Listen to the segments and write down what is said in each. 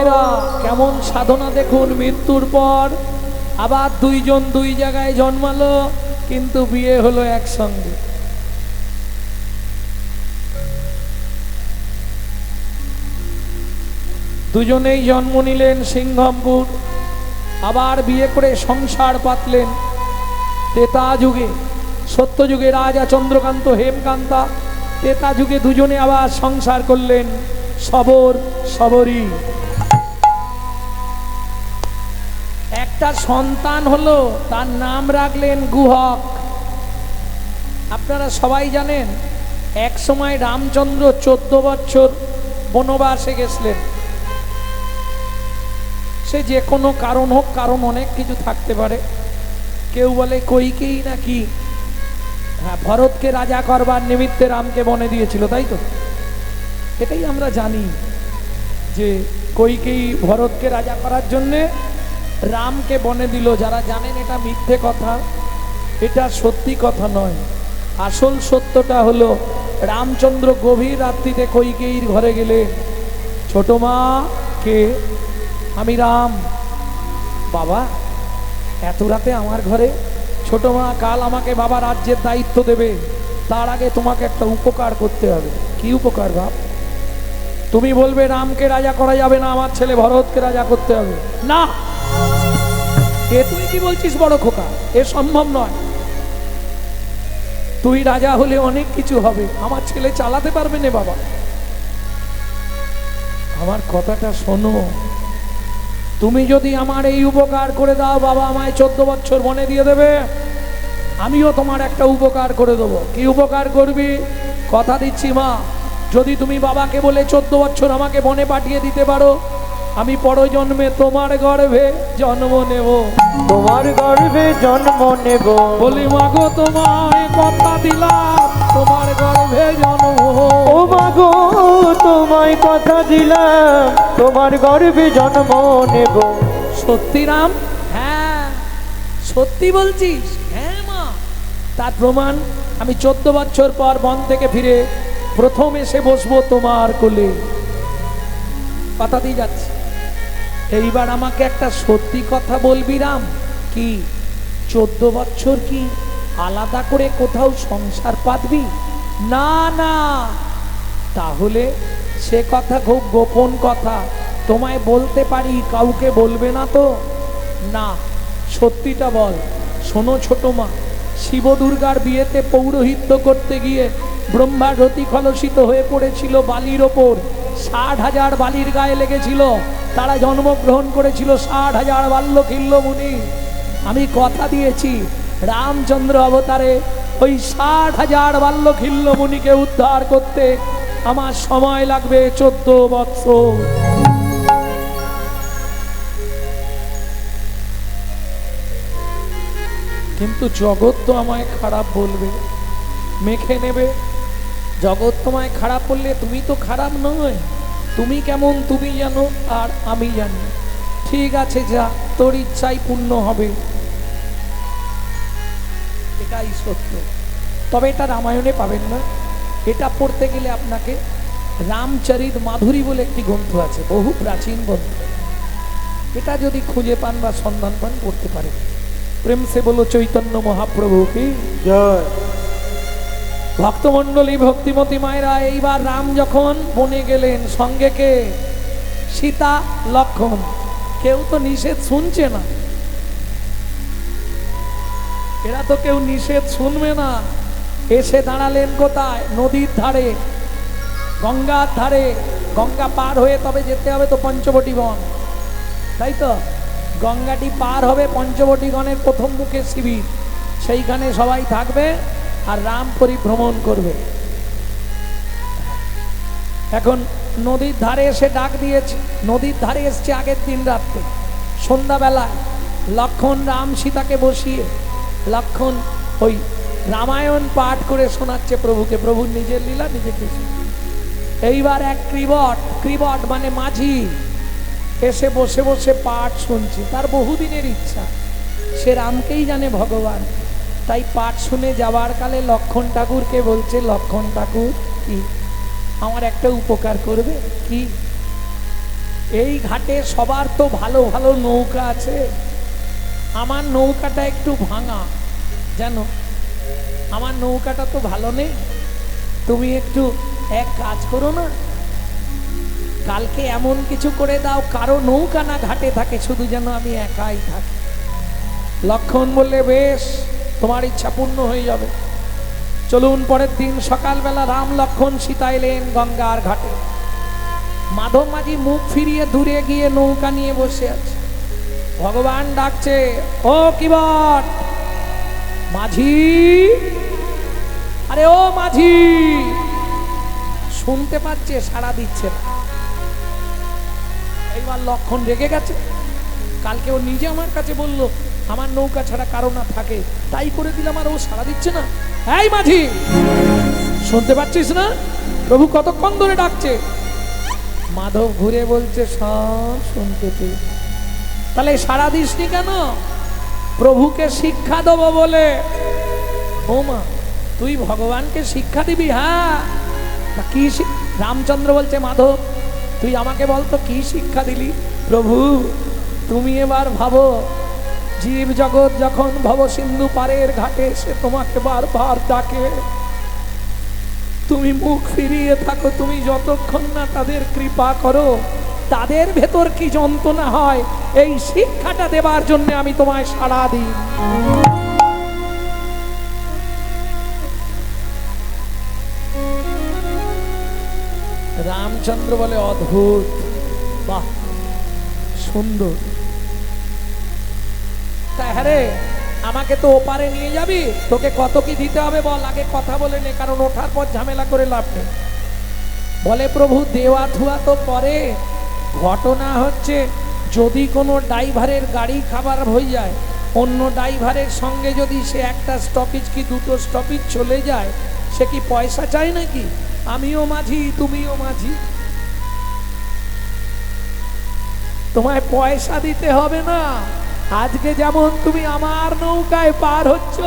মায়েরা কেমন সাধনা দেখুন, মৃত্যুর পর আবার দুইজন দুই জায়গায় জন্মালো, কিন্তু বিয়ে হলো একসঙ্গে। দুজনেই জন্ম নিলেন সিংহমপুর, আবার বিয়ে করে সংসার পাতলেন। ত্রেতা যুগে, সত্য যুগে রাজা চন্দ্রকান্ত হেমকান্তা, ত্রেতা যুগে দুজনে আবার সংসার করলেন সবর সবরী। একটা সন্তান হলো, তার নাম রাখলেন গুহক। আপনারা সবাই জানেন এক সময় রামচন্দ্র 14 বছর বনবাসে গেছিলেন। সে যে কোনো কারণ হোক, কারণ অনেক কিছু থাকতে পারে। কেউ বলে কইকেই নাকি ভরতকে রাজা করবার নিমিত্তে রামকে বনে দিয়েছিল, তাই তো? এটাই আমরা জানি যে কইকেই ভরতকে রাজা করার জন্যে রামকে বনে দিল। যারা জানেন এটা মিথ্যে কথা, এটা সত্যি কথা নয়। আসল সত্যটা হলো রামচন্দ্র গভীর রাত্রিতে কইকেয়ীর ঘরে গেলে, ছোট মা কে? আমি রাম। বাবা এত রাতে আমার ঘরে? ছোট মা, কাল আমাকে বাবা রাজ্যের দায়িত্ব দেবে, তার আগে তোমাকে একটা উপকার করতে হবে। কি উপকার বাপ? তুমি বলবে রামকে রাজা করা যাবে না, আমার ছেলে ভরতকে রাজা করতে হবে। না, এ তুই কি বলছিস বড় খোকা? এ সম্ভব নয়। তুই রাজা হলে অনেক কিছু হবে, আমার ছেলে চালাতে পারবে না বাবা। আমার কথাটা শোনো, তুমি যদি আমার এই উপকার করে দাও, বাবা আমায় 14 বছর বনে দিয়ে দেবে, আমিও তোমার একটা উপকার করে দেবো। কি উপকার করবি? কথা দিচ্ছি মা, যদি তুমি বাবাকে বলে 14 বছর আমাকে বনে পাঠিয়ে দিতে পারো, আমি পরজন্মে তোমার গর্ভে জন্ম নেব। তোমার গর্ভে জন্ম নেব। বলি মাগো তোমায় কথা দিলাম, তোমার গর্ভে জন্ম। ও মাগো তোমায় কথা দিলাম, তোমার গর্ভে জন্ম নেব। সত্যি রাম? হ্যাঁ। সত্যি বলছিস? হ্যাঁ মা। তার প্রমাণ, আমি 14 বছর পর বন থেকে ফিরে প্রথম এসে বসবো তোমার কোলে। কথা দিয়ে যাচ্ছি। এইবার আমাকে একটা সত্যি কথা বলবি রাম। কি? 14 বছর কি আলাদা করে কোথাও সংসার পাতবি? না না, তাহলে সে কথা খুব গোপন কথা, তোমায় বলতে পারি, কাউকে বলবে না তো? না, সত্যিটা বল। শোনো ছোট মা, শিব দুর্গার বিয়েতে পৌরোহিত্য করতে গিয়ে ব্রহ্মার রতি কলসিত হয়ে পড়েছিল বালির ওপর। 60,000 বালির গায়ে লেগেছিল। তারা জন্মগ্রহণ করেছিল 60,000 বাল্যখিল্য মুনি। আমি কথা দিয়েছি রামচন্দ্র অবতারে ওই 60,000 বাল্যখিল্য মুনিকে উদ্ধার করতে আমার সময় লাগবে 14 বছর। কিন্তু জগৎ তো আমায় খারাপ বলবে, মেখে নেবে। জগৎ তোমায় খারাপ বললে তুমি তো খারাপ নয়। তুমি কেমন তুমি জানো, আর আমি জানি। ঠিক আছে, যা, তোর ইচ্ছাই পূর্ণ হবে, এটাই সত্য। তবে এটা রামায়ণে পাবেন না। এটা পড়তে গেলে আপনাকে রামচরিত মাধুরী বলে একটি গ্রন্থ আছে, বহু প্রাচীন গ্রন্থ। এটা যদি খুঁজে পান বা সন্ধান পান, পড়তে পারেন। প্রেম সে বলো চৈতন্য মহাপ্রভু কি জয়। ভক্তমণ্ডলী, ভক্তিমতী মায়েরা, এইবার রাম যখন বনে গেলেন, সঙ্গে কে? সীতা, লক্ষ্মণ। কেউ তো নিষেধ শুনছে না। এরা তো কেউ নিষেধ শুনবে না। এসে দাঁড়ালেন কোথায়? নদীর ধারে, গঙ্গার ধারে। গঙ্গা পার হয়ে তবে যেতে হবে তো পঞ্চবটী বন, তাই তো? গঙ্গাটি পার হবে, পঞ্চবটী বনের প্রথম মুখে শিবির, সেইখানে সবাই থাকবে আর রাম পরিভ্রমণ করবে। এখন নদীর ধারে এসে ডাক দিয়েছে। নদীর ধারে এসছে আগের দিন রাত্রে, সন্ধ্যাবেলায়। লক্ষ্মণ রাম সীতাকে বসিয়ে লক্ষ্মণ ওই রামায়ণ পাঠ করে শোনাচ্ছে প্রভুকে, প্রভুর নিজের লীলা নিজে কিছু। এইবার এক ক্রিবট মানে মাঝি এসে বসে বসে পাঠ শুনছে। তার বহুদিনের ইচ্ছা, সে রামকেই জানে ভগবান। তাই পাঠ শুনে যাওয়ার কালে লক্ষ্মণ ঠাকুরকে বলছে, লক্ষ্মণ ঠাকুর কি আমার একটা উপকার করবে? কি? এই ঘাটে সবার তো ভালো ভালো নৌকা আছে, আমার নৌকাটা একটু ভাঙা, জানো আমার নৌকাটা তো ভালো নেই। তুমি একটু এক কাজ করো না, কালকে এমন কিছু করে দাও কারো নৌকা না ঘাটে থাকে, শুধু যেন আমি একাই থাকি। লক্ষণ বললে বেশ, তোমার ইচ্ছা পূর্ণ হয়ে যাবে। চলুন পরের দিন সকালবেলা রাম লক্ষণ সীতা এলেন গঙ্গার ঘাটে। মাধব মাঝি মুখ ফিরিয়ে দূরে গিয়ে নৌকা নিয়ে বসে আছে। ভগবান ডাকছে, ও কিবট মাঝি, আরে ও মাঝি। শুনতে পাচ্ছে, সাড়া দিচ্ছে না। এইবার লক্ষণ রেগে গেছে, কালকে ও নিজে আমার কাছে বলল আমার নৌকা ছাড়া কারো না থাকে, তাই করে দিলাম, আর ও সাড়া দিচ্ছে না। এই মাঝি, শুনতে পাচ্ছিস না প্রভু কতক্ষণ ধরে ডাকছে? মাধব ঘুরে বলছে, সব শুনতে পেয়ে। তাহলে সাড়া দিসনি কেন? প্রভুকে শিক্ষা দেবো বলে। ও মা, তুই ভগবানকে শিক্ষা দিবি? হ্যাঁ। কি? রামচন্দ্র বলছে, মাধব তুই আমাকে বলতো কি শিক্ষা দিলি? প্রভু তুমি এবার ভাবো, জীব জগৎ যখন ভব সিন্ধু পারের ঘাটে এসে তোমাকে বারবার ডাকে, তুমি মুখ ফিরিয়ে থাকো। তুমি যতক্ষণ না তাদের কৃপা করো, তাদের ভেতর কি যন্ত্রণা হয়, এই শিক্ষাটা দেবার জন্য আমি তোমায় সাড়া দিই। রামচন্দ্র বলে, অদ্ভুত, বাহ সুন্দর। তা হ্যাঁ রে, আমাকে তো ওপারে নিয়ে যাবি, তোকে কত কি দিতে হবে বল, আগে কথা বলে নে, কারণ ওঠার পর ঝামেলা করে লাভ নেই। বলে, প্রভু দেওয়া থুয়া তো পরে, ঘটনা হচ্ছে যদি কোনো ড্রাইভারের গাড়ি খাবার হয়ে যায়, অন্য ড্রাইভারের সঙ্গে যদি সে একটা স্টপেজ কি দুটো স্টপেজ চলে যায়, সে কি পয়সা চায় নাকি? আমিও মাঝি, তুমিও মাঝি, তোমায় পয়সা দিতে হবে না। আজকে যেমন তুমি আমার নৌকায় পার হচ্ছ,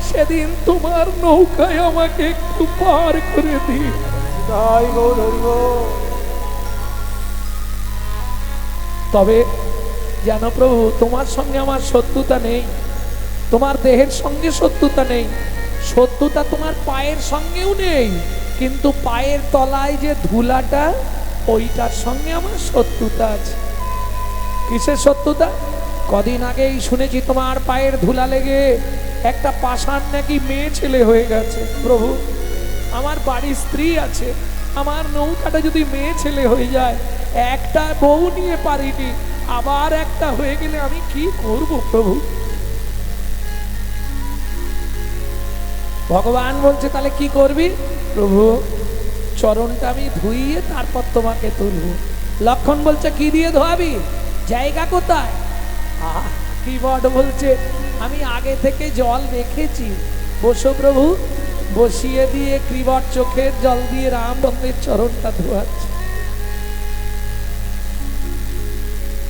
সেদিন তোমার নৌকায় আমাকে একটু পার করে দিই। তবে যেন প্রভু তোমার সঙ্গে আমার শত্রুতা নেই, তোমার দেহের সঙ্গে শত্রুতা নেই, শত্রুতা তোমার পায়ের সঙ্গেও নেই, কিন্তু পায়ের তলায় যে ধুলাটা, ওইটার সঙ্গে আমার শত্রুতা আছে। কিসের শত্রুতা? কদিন আগেই শুনেছি তোমার পায়ের ধুলা লেগে একটা পাষাণ নাকি মেয়ে ছেলে হয়ে গেছে। প্রভু আমার বাড়ির স্ত্রী আছে, আমার নৌকাটা যদি মেয়ে ছেলে হয়ে যায়, একটা বউ নিয়ে পারিনি, আবার একটা হয়ে গেলে আমি কি করব প্রভু? ভগবান বলছে, তাহলে কি করবি? প্রভু চরণটা আমি ধুইয়ে তারপর তোমাকে তুলব। লক্ষণ বলছে, কি দিয়ে ধোয়াবি? জায়গা কোথায়? কি বড় বলছে, আমি আগে থেকে জল রেখেছি, বসো প্রভু। বসিয়ে দিয়ে ক্রিবট চোখের জল দিয়ে রামচন্দ্রের চরণটা ধোয়াচ্ছে।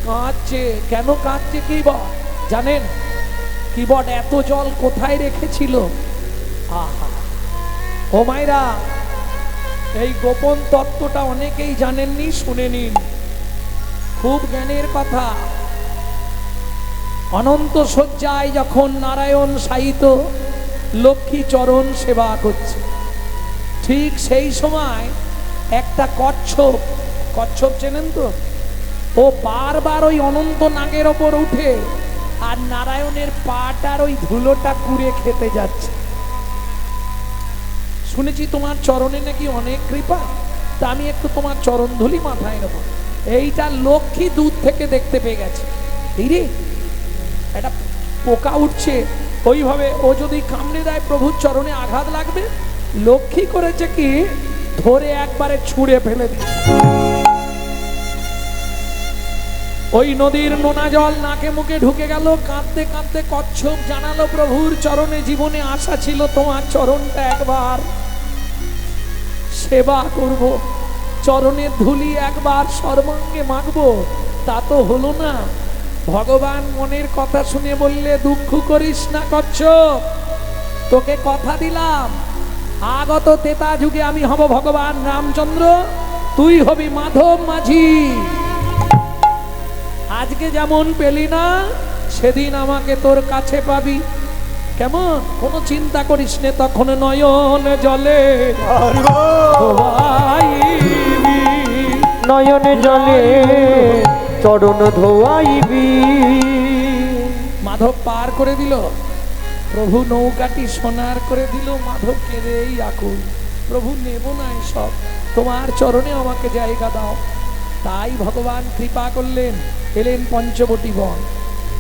কাঁদছে। কেন কাঁদছে কিবট জানেন? কিবট এত জল কোথায় রেখেছিল? আহা, ও মায়েরা, এই গোপন তত্ত্বটা অনেকেই জানেননি, শুনে নিন, খুব জ্ঞানের কথা। অনন্ত শয্যায় যখন নারায়ণ শায়িত লক্ষ্মী চরণ সেবা করছে, ঠিক সেই সময় একটা কচ্ছপ, কচ্ছপ চেনেন তো, ও বারবার ওই অনন্ত নাগের ওপর উঠে আর নারায়ণের পাটার ওই ধুলোটা কুড়ে খেতে যাচ্ছে। শুনেছি তোমার চরণে নাকি অনেক কৃপা, তা আমি একটু তোমার চরণ ধুলি মাথায় নেব। এইটা লক্ষ্মী দূর থেকে দেখতে পেয়ে গেছে, এই রে একটা পোকা উঠছে, ওইভাবে ও যদি কামড়ে দেয় প্রভুর চরণে আঘাত লাগবে। লক্ষ্মী করেছে কি, ধরে একবারে ছুঁড়ে ফেলে দিয়ে ওই নদীর নোনা জল নাকে মুখে ঢুকে গেল। কাঁদতে কাঁদতে কচ্ছপ জানালো, প্রভুর চরণে জীবনে আশা ছিল তোমার চরণটা একবার সেবা করব, চরণের ধুলি একবার সর্বাঙ্গে মাখবো, তা তো হলো না। ভগবান মনের কথা শুনে বললে, দুঃখ করিস না কচ্ছপ, তোকে কথা দিলাম, আগত তেতা যুগে আমি হব ভগবান রামচন্দ্র, তুই হবি মাধব মাঝি। আজকে যেমন পেলি না সেদিন আমাকে তোর কাছে পাবি, কেমন? কোনো চিন্তা করিস নে, তখন নয়ন জলে ধোয়াইবি, নয়নে জলে চরণ ধোয়াইবি। মাধব পার করে দিল, প্রভু নৌকাটি সোনার করে দিল। মাধব কেঁদেই আকুল, প্রভু নেব না এসব, তোমার চরণে আমাকে জায়গা দাও। তাই ভগবান কৃপা করলেন, এলেন পঞ্চবটী বন।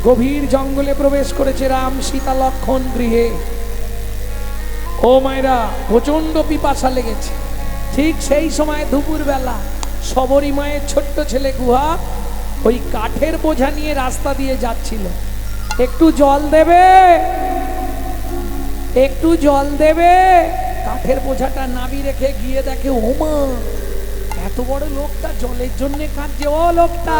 গভীর জঙ্গলে প্রবেশ করেছে রাম, সীতা, লক্ষ্মণ গৃহে। ও মায়েরা, প্রচন্ড পিপাসা লেগেছে। ঠিক সেই সময় দুপুর বেলা শবরী মায়ের ছোট্ট ছেলে গুহা ওই কাঠের বোঝা নিয়ে রাস্তা দিয়ে যাচ্ছিল। একটু জল দেবে, একটু জল দেবে। কাঠের বোঝাটা নাবি রেখে গিয়ে দেখে, ওমা, এত বড় লোকটা জলের জন্য কাঁদছে। ও লোকটা,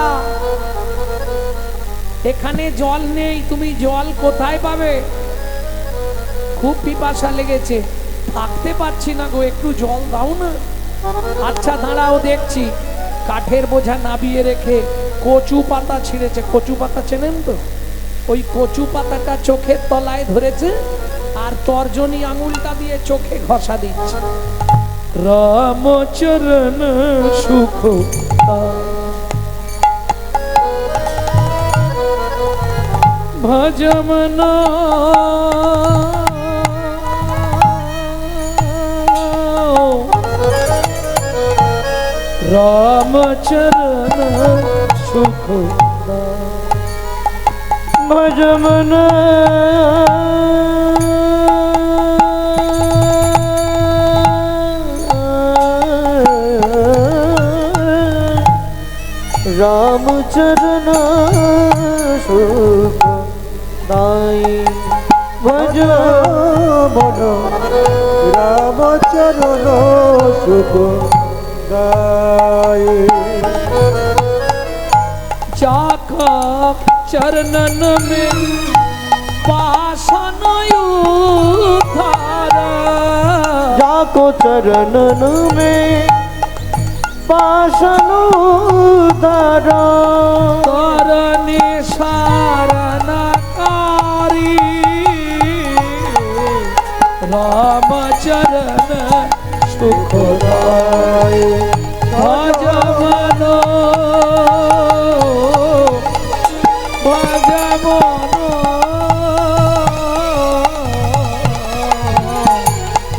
এখানে জল নেই, তুমি জল কোথায় পাবে? খুব পিপাসা লেগেছে, থাকতে পারছি না গো, একটু জল দাও না। আচ্ছা দাঁড়াও, দেখছি। কাঠের বোঝা নাবিয়ে রেখে কচু পাতা ছিঁড়েছে। কচু পাতা চেনেন তো? ওই কচু পাতাটা চোখের তলায় ধরেছে আর তর্জনী আঙুলটা দিয়ে চোখে ঘষা দিচ্ছে। রামচরণ সুখ ভজমন, রামচরণ সুখ ভজমন, রামচরণ সুখ দাই। ভজ মন রামচরণ সুখ গাই। जाका चरणन में पासन उधारा, जाको चरणन में पासन उधारा, तरने शरणकारी राम चरण सुखदाय। भज मनो, भज मनो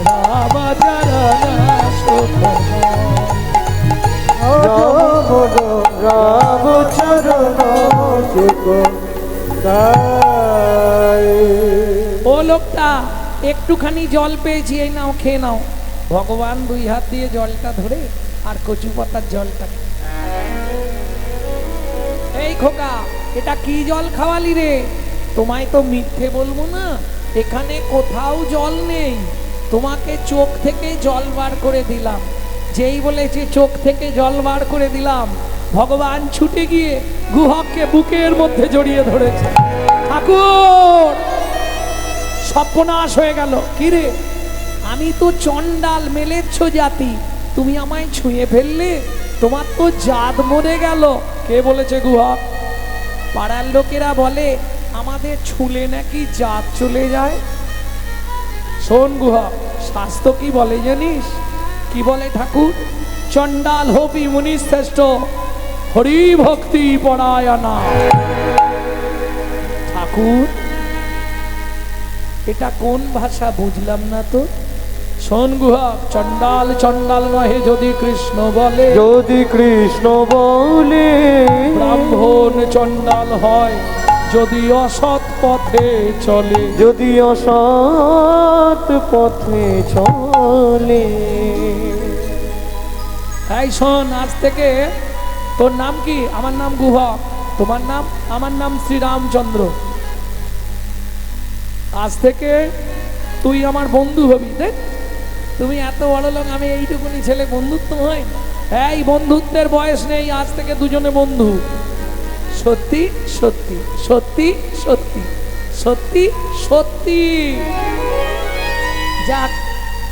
राम चरण सुखदाय। राम चरण सुख गाय। ও লোকটা, একটুখানি জল পেয়েছি, এই নাও, খেয়ে নাও। ভগবান দুই হাত দিয়ে জলটা ধরে আর কচু পাতার জলটা। এই খোকা, এটা কি জল খাওয়ালি রে? তোমায় তো মিথ্যে বলবো না, এখানে কোথাও জল নেই, তোমাকে চোখ থেকে জল বার করে দিলাম। যেই বলেছে চোখ থেকে জল বার করে দিলাম, ভগবান ছুটে গিয়ে গুহককে বুকের মধ্যে জড়িয়ে ধরেছে। ঠাকুর, সর্বনাশ হয়ে গেল। কি রে, আমি তো চণ্ডাল মেলেচ্ছ জাতি, তুমি আমায় ছুঁয়ে ফেললে, তোমার তো জাত মরে গেল। কে বলেছে? গুহক। পাড়ার লোকেরা বলে আমাদের ছুলে নাকি জাত চলে যায়। শোন গুহক, শাস্ত্র কি বলে জানিস? কি বলে ঠাকুর? চণ্ডাল হবি মুনি শ্রেষ্ঠ, হরি ভক্তি পরায়ণা। ঠাকুর, এটা কোন ভাষা বুঝলাম না তো। শোন গুহক, চণ্ডাল চণ্ডাল নহে যদি কৃষ্ণ বলে, যদি কৃষ্ণ বলে, ব্রাহ্মণ চণ্ডাল হয় যদি অসৎ পথে চলে, যদি অসৎ পথে চলে। এই শোন, আজ থেকে তোর নাম কি? আমার নাম গুহক। তোমার নাম? আমার নাম শ্রীরামচন্দ্র। আজ থেকে তুই আমার বন্ধু হবি। দেখ, তুমি এত বড় লোক, আমি এইটুকুনি ছেলে, বন্ধুত্ব হয়? এই বন্ধুত্বের বয়স নেই, আজ থেকে দুজনে বন্ধু। সত্যি সত্যি সত্যি সত্যি সত্যি সত্যি। যাক,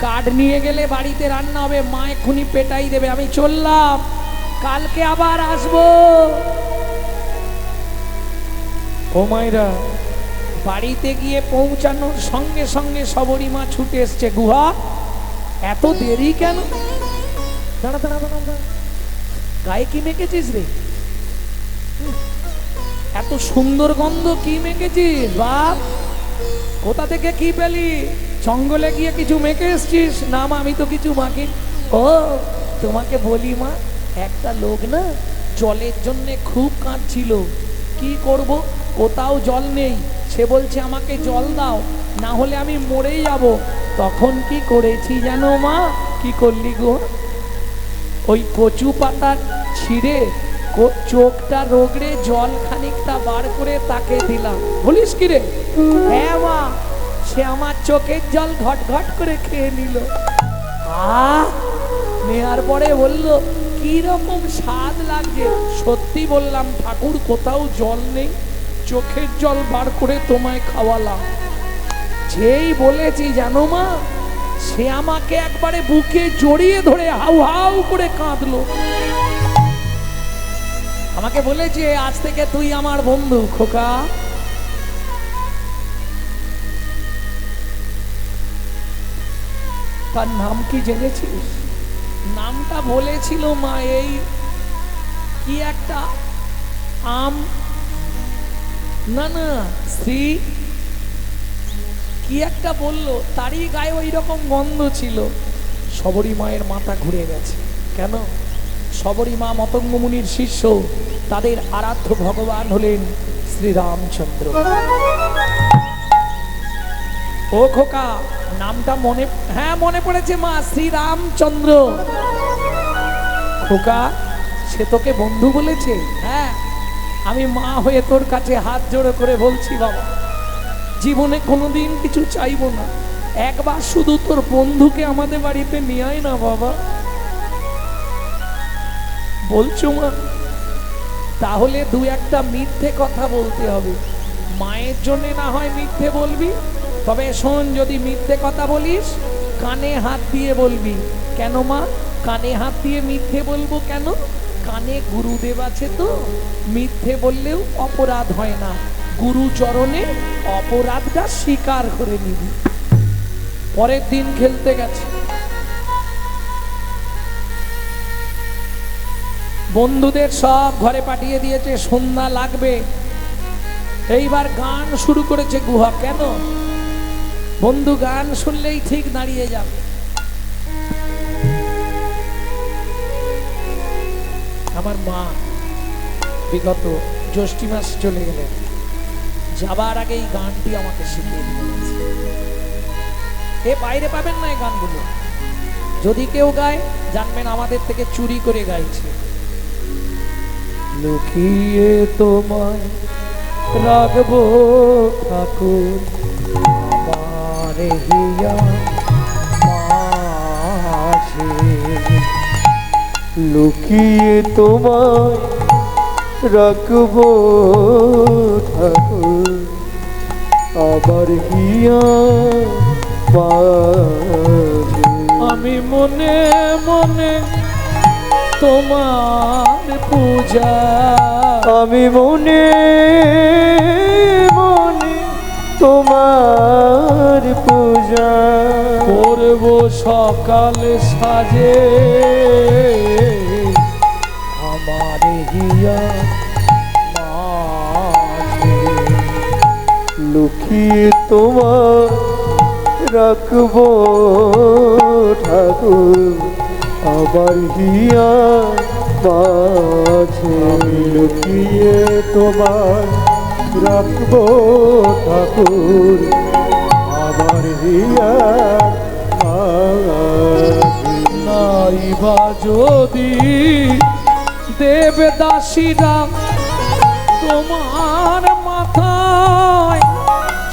কাঠ নিয়ে গেলে বাড়িতে রান্না হবে, মা এক্ষুনি পেটাই দেবে। আমি চললাম, কালকে আবার আসবো। ও মায়েরা, বাড়িতে গিয়ে পৌঁছানোর সঙ্গে সঙ্গে সবরী মা ছুটে এসছে। গুহা, এত দেরি কেন? দাঁড়া দাঁড়া দাঁড়া দাঁড়া। গায়ে কি মেখেছিস রে? এত সুন্দর গন্ধ, কি মেখেছিস বাপ? কোথা থেকে কি পেলি? জঙ্গলে গিয়ে কিছু মেখে এসছিস? না মা, আমি তো কিছু মাখি। ও, তোমাকে বলি মা, একটা লোক না জলের জন্য খুব কাঁদছিল। কি করব, কোথাও জল নেই। সে বলছে আমাকে জল দাও, না হলে আমি মরেই যাব। তখন কি করেছি জানো মা? কি করলি গো? ওই কচু পাতা ছিঁড়ে চোখটা রোগড়ে জল খানিকটা বার করে তাকে দিলাম। বলিস কি রে? হ্যাঁ মা, সে আমার চোখের জল ঘট ঘট করে খেয়ে নিল। নেয়ার পরে বলল কি রকম স্বাদ লাগছে। সত্যি বললাম ঠাকুর, কোথাও জল নেই, চোখের জল বার করে তোমায় খাওয়ালাম। যেই বলেছি জানো মা, সে আমাকে একবারে বুকে জড়িয়ে ধরে হাউ হাউ করে কাঁদলো। আমাকে বলেছে আজ থেকে তুই আমার বন্ধু খোকা। তার নাম কি জেনেছিস? নামটা বলেছিল মা, এই কি একটা আম, না না শ্রী কি একটা বললো, তারই গায়ে ওই রকম গন্ধ ছিল। সবরী মায়ের মাথা ঘুরে গেছে। কেন? সবরী মা মতঙ্গ মুনির শিষ্য, তাদের আরাধ্য ভগবান হলেন শ্রীরামচন্দ্র। ও খোকা, নামটা মনে? হ্যাঁ মনে পড়েছে মা, শ্রীরামচন্দ্র। খোকা, সে তোকে বন্ধু বলেছে? হ্যাঁ, আমি মা হয়ে তোর কাছে হাত জোড়ো করে বলছি বাবা, জীবনে কোনোদিন কিছু চাইবো না, একবার শুধু তোর বন্ধুকে আমাদের বাড়িতে নিয়ে আয় না বাবা। বলছো মা? তাহলে দু একটা মিথ্যে কথা বলতে হবে। মায়ের জন্য না হয় মিথ্যে বলবি, তবে শোন, যদি মিথ্যে কথা বলিস কানে হাত দিয়ে বলবি। কেন মা? কানে হাত দিয়ে মিথ্যে বলবো কেন? কানে গুরুদেব আছে তো, মিথ্যে বললেও অপরাধ হয় না। গুরু চরণে অপরাধটা স্বীকার করে নিবি। পরের দিন খেলতে গেছে, বন্ধুদের সব ঘরে পাঠিয়ে দিয়েছে, সন্ধ্যা লাগবে। এইবার গান শুরু করেছে গুহা। কেন? বন্ধু গান শুনলেই ঠিক দাঁড়িয়ে যাবে। আমার মা বিগত জ্যৈষ্ঠী মাস চলে গেলেন, যাবার আগে এই গানটি আমাকে শিখিয়ে দিয়েছে। এ বাইরে পাবেন না এই গানগুলো, যদি কেউ গায় জানবেন আমাদের থেকে চুরি করে গাইছে। লুকিয়ে তোমায় রাখবো ঠাকুর আমার হিয়া মাঝে, লুকিয়ে তোমায় রাখবো ঠাকুর আবার হিয়া মাঝে। আমি মনে মনে তোমার পূজা, আমি মনে মনে তোমার পূজা করব সকাল সাজে আমার হিয়া মাঝে। লুকিয়ে তোমার রাখবো ঠাকুর আবার হিয়া মাঝে। আমি লুকিয়ে তোমার রাখবো ঠাকুর আবার হিয়া মাঝে। নাইবা যদি দেবদাসীরা তোমার মাথায়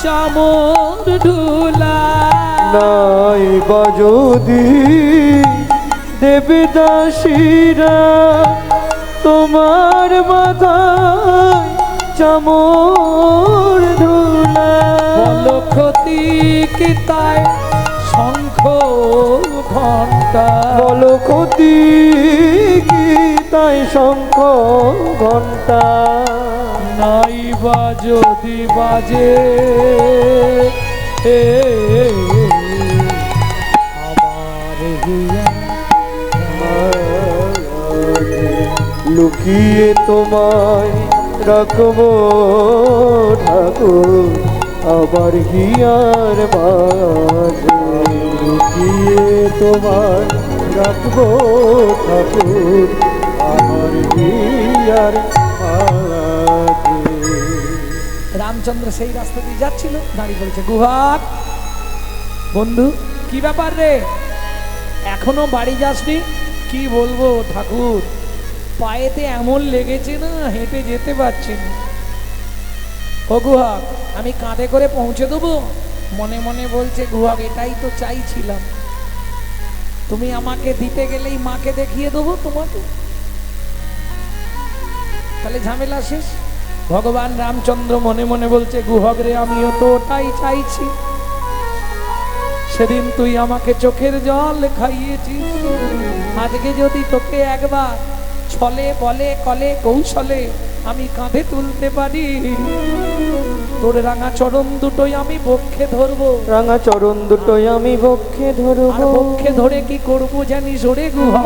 চামর ঢুলা, নাই বা যদি দেবদাসীরা তোমার মাথায় চামর ধুলা, বলো ক্ষতি কি তাই শঙ্খ ঘণ্টা, বলো ক্ষতি কি তাই শঙ্খ ঘণ্টা। নাই বাবা যদি বাজে আমার হিয়া লুকিয়ে তোমায় রাখবো ঠাকুর আবার হিয়ার মাঝে, লুকিয়ে তোমায় রাখবো ঠাকুর আমার হিয়ার মাঝে। রামচন্দ্র সেই রাস্তা দিয়ে যাচ্ছিল, দাঁড়িয়ে বলেছে গুহার বন্ধু কি ব্যাপার রে, এখনো বাড়ি যাসনি? কি বলবো ঠাকুর, পায়েতে এমন লেগেছে না হেঁটে যেতে পারছি না। ও গুহাক, আমি কাঁধে করে পৌঁছে দেবো? মনে মনে বলছে গুহাক এটাই তো চাইছিলাম, তুমি আমাকে দিতে গেলেই মাকে দেখিয়ে দেবো তোমাকে, তাহলে ঝামেলা শেষ। ভগবান রামচন্দ্র মনে মনে বলছে গুহক রে, আমিও তো ওটাই চাইছি, সেদিন তুই আমাকে চোখের জল খাইয়েছিস, আজকে যদি তোকে একবার ছলে বলে কলে কৌশলে আমি কাঁধে তুলতে পারি, তোর রাঙা চরণ দুটোই আমি বক্ষে ধরবো, রাঙা চরণ দুটোই আমি বক্ষে আর ধরবো। বক্ষে ধরে কি করবো জানিস ওরে গুহা,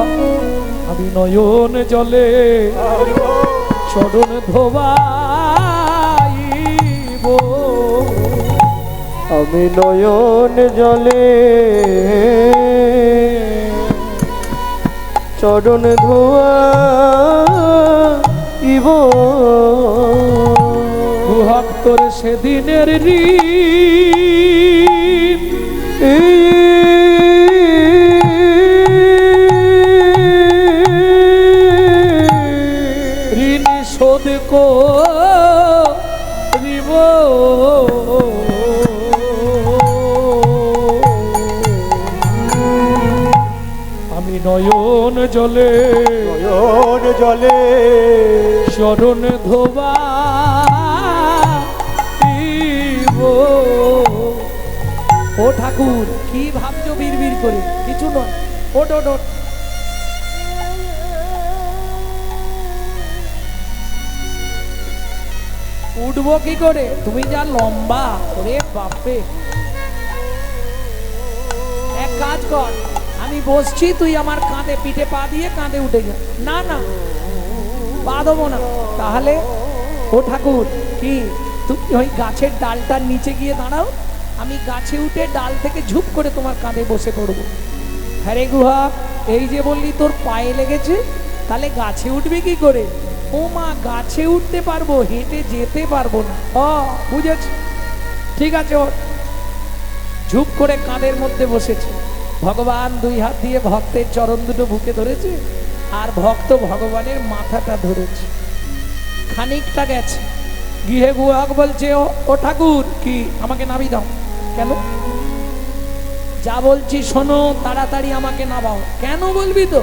আমি নয়ন জলে চরণ ধোবাইব, আমি নয়ন জলে চরণ ধোয়াইব। গুহাক তোর সেদিনের ঋণ ঋণ শোধ করিব, আমি নয়ন জলে নয়ন জলে চরণ ধোবাইব। ও ঠাকুর কি ভাবছো বিড়বিড় করে? কিছু নয়, ওট ওট ওট। উঠবো কি করে, তুমি যা লম্বা, ওরে বাপরে। এক কাজ কর, আমি বসছি তুই আমার কাঁধে পিঠে পা দিয়ে কাঁধে উঠে যা। না না, পা দেবো না। তাহলে ও ঠাকুর কি তুমি ওই গাছের ডালটার নিচে গিয়ে দাঁড়াও, আমি গাছে উঠে ডাল থেকে ঝুপ করে তোমার কাঁধে বসে পড়বো। হ্যাঁ রে গুহা, এই যে বললি তোর পায়ে লেগেছে, তাহলে গাছে উঠবি কি করে? ও মা, গাছে উঠতে পারবো, হেঁটে যেতে পারবো না। ও বুঝেছি, ঠিক আছে। ওর ঝুপ করে কাঁধের মধ্যে বসেছে। ভগবান দুই হাত দিয়ে ভক্তের চরণ দুটো বুকে ধরেছে, আর ভক্ত ভগবানের মাথাটা ধরেছে। খানিকটা গেছে, গৃহে গুহাক বলছে ও ঠাকুর কি আমাকে নাবি দাও। কেন? যা বলছি শোনো, তাড়াতাড়ি আমাকে নামাও। কেন বলবি তো?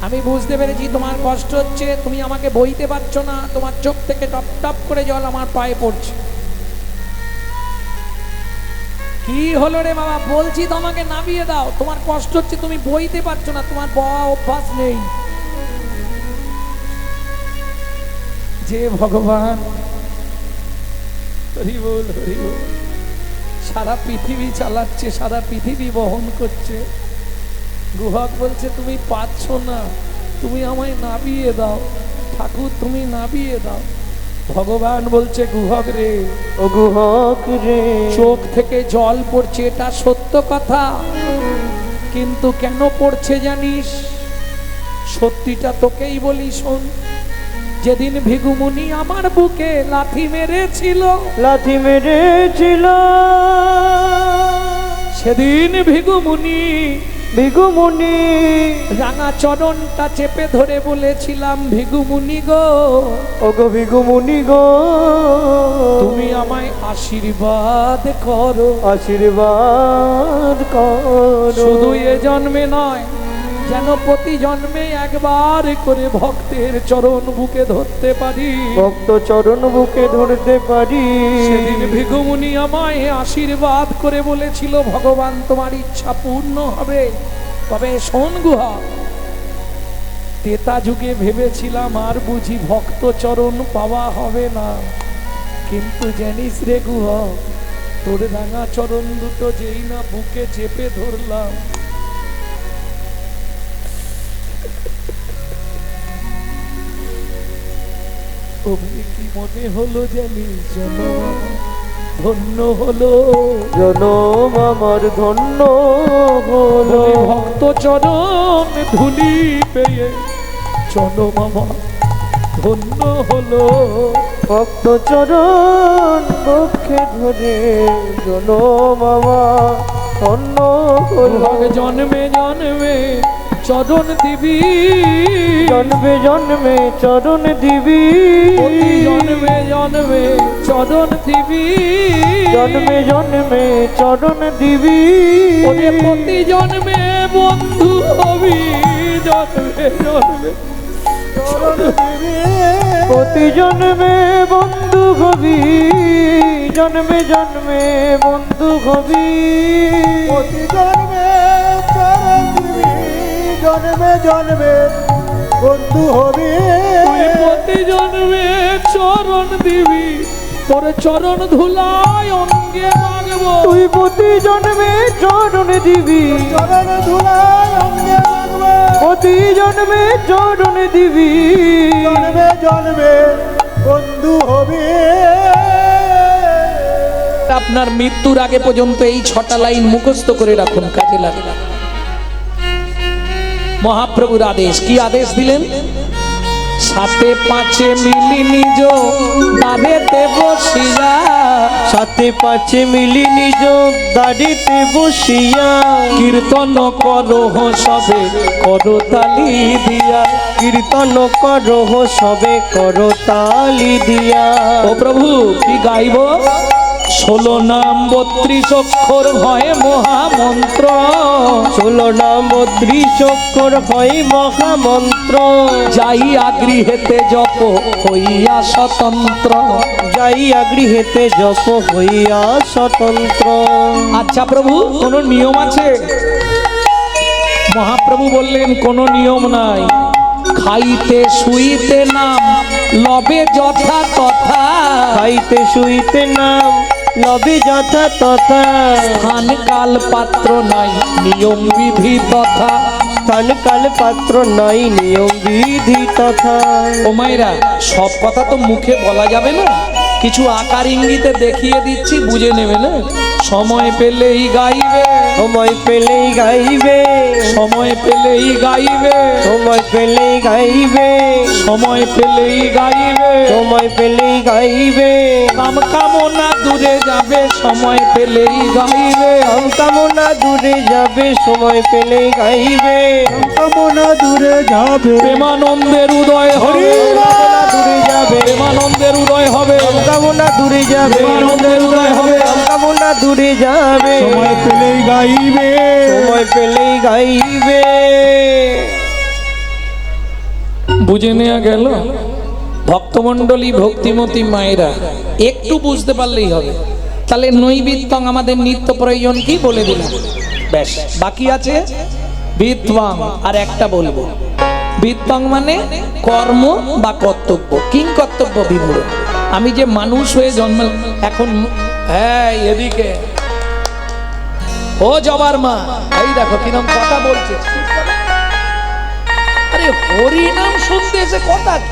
আমি বুঝতে পেরেছি তোমার কষ্ট হচ্ছে, তুমি আমাকে বইতে পারছো না, তোমার চোখ থেকে টপ টপ করে জল আমার পায়ে পড়ছে। কি হলো রে বাবা? বলছি তোমাকে নামিয়ে দাও, তোমার কষ্ট হচ্ছে, তুমি বইতে পারছো না, তোমার বওয়া অভ্যাস নেই। যে ভগবান হরি বল হরি বল, সারা পৃথিবী চালাচ্ছে, সারা পৃথিবী বহন করছে, গুহক বলছে তুমি পাচ্ছ না, তুমি আমায় নামিয়ে দাও ঠাকুর, তুমি নামিয়ে দাও। ভগবান বলছে গুহক রে, ও গুহক রে, চোখ থেকে জল পড়ছে এটা সত্য কথা, কিন্তু কেন পড়ছে জানিস? সত্যিটা তোকেই বলি শোন। যেদিন ভিগুমুনি আমার বুকে লাথি মেরেছিল, লাথি মেরেছিল, সেদিন ভিগুমুনি ভিগুমুনি রাঙা চরণটা চেপে ধরে বলেছিলাম ভিগুমুনি গো, ও গো ভিগুমুনি গো, তুমি আমায় আশীর্বাদ করো, আশীর্বাদ করো। শুধু এ জন্মে নয়, যেন প্রতি জন্মে একবার করে ভক্তের চরণ বুকে ধরতে পারি, ভক্ত চরণ বুকে ধরতে পারি। সেদিন ভিগুমুনি আমায় আশীর্বাদ করে বলেছিল ভগবান তোমার ইচ্ছা পূর্ণ হবে। তবে শোন গুহা, তেতা যুগে ভেবেছিলাম আর বুঝি ভক্ত চরণ পাওয়া হবে না, কিন্তু জানিস রে গুহ, তোর রাঙা চরণ দুটো যেই না বুকে চেপে ধরলাম, তবে কি মনে হলো জানিস জনম ধন্য হলো, জনম আমার ধন্য হলো। বলে ভক্ত চরণ ধুলি পেয়ে জনম আমার ধন্য হলো। ভক্ত চরণ বক্ষে ধরে জনম আমার ধন্য হলো। জন্মে জন্মে চরণ দিবি, জন্মে জন্মে চরণ দিবি, প্রতি জন্মে জন্মে চরণ দিবি, জন্মে জন্মে চরণ দিবি। ওরে প্রতি জন্মে বন্ধু হবি, জন্মে জন্মে চরণ দিবি। প্রতি জন্মে বন্ধু হবি, জন্মে জন্মে বন্ধু হবি। প্রতি জন্মে চরণ দিবি, জন্মে জন্মে বন্ধু হবি। তুই প্রতি জন্মে চরণ দিবি, তোর চরণ ধুলায় অঙ্গে মাগবো। তুই প্রতি জন্মে চরণ দিবি, চরণ ধুলায় অঙ্গে মাগবে। প্রতি জন্মে চরণ দিবি, জন্মে জন্মে বন্ধু হবি। আপনার মৃত্যুর আগে পর্যন্ত এই 6টা লাইন মুখস্থ করে রাখুন, কাজে লাগে। মহাপ্রভুর আদেশ, কি আদেশ দিলেন? সাথে পাঁচে মিলি নিজ দাঁড়েতে বসিয়া, সাথে পাঁচে মিলি নিজ দাঁড়িতে বসিয়া, কীর্তন করো সবে করতালি দিয়া। কীর্তন করহ সবে করো তালি দিয়া। ও প্রভু কি গাইব? 16 নাম 32 অক্ষর হয় মহামন্ত্র, 16 নাম 32 অক্ষর হয় মহামন্ত্র। যাইয়া গৃহেতে জপ হইয়া স্বতন্ত্র। যাইয়া গৃহেতে জপ হইয়া স্বতন্ত্র। আচ্ছা প্রভু, কোনো নিয়ম আছে? মহাপ্রভু বললেন কোনো নিয়ম নাই। খাইতে শুইতে নাম লবে যথা তথা, খাইতে শুইতে নাম লবে যথা তথা। স্থান কাল পাত্র নাই নিয়ম বিধি তথা। স্থান কাল পাত্র নাই নিয়ম বিধি তথা। ও মায়েরা, সব কথা তো মুখে বলা যাবে না, কিছু আকার ইঙ্গিতে দেখিয়ে দিচ্ছি, বুঝে নেবে না। সময় পেলেই গাইবে, সময় পেলেই গাইবে, সময় পেলেই গাইবে, সময় পেলেই গাইবে, সময় পেলেই গাইবে। সময় পেলেই গাইবে। কাম কামনা দূরে যাবে, সময় পেলেই গাইবে। কাম কামনা দূরে যাবে, সময় পেলেই গাইবে। কামনা দূরে যাবে। প্রেমানন্দের উদয় হবে, কামনা দূরে যাবে, প্রেমানন্দের উদয় হবে, কামনা দূরে যাবে, প্রেমানন্দের উদয় হবে। কামনা দূরে যাবে। সময় পেলেই গাইবে। সময় পেলেই গাইবে। বুঝে নেওয়া গেল? ভক্তমণ্ডলী ভক্তিমতী মায়েরা একটু বুঝতে পারলেই হবে। তাহলে নৈবিত্তং আমাদের নিত্য প্রয়োজন কি বলে দিলাম, ব্যাস। বাকি আছে বিত্বাং, আর একটা বলবো। বিত্তং মানে কর্ম বা কর্তব্য, কিং কর্তব্য বিমূঢ়। আমি যে মানুষ হয়ে জন্ম এখন, হ্যাঁ এদিকে ও জবার মা, এই দেখো কিরম কথা বলছে। আরে হরি নাম শুনতে এসে কথা কি?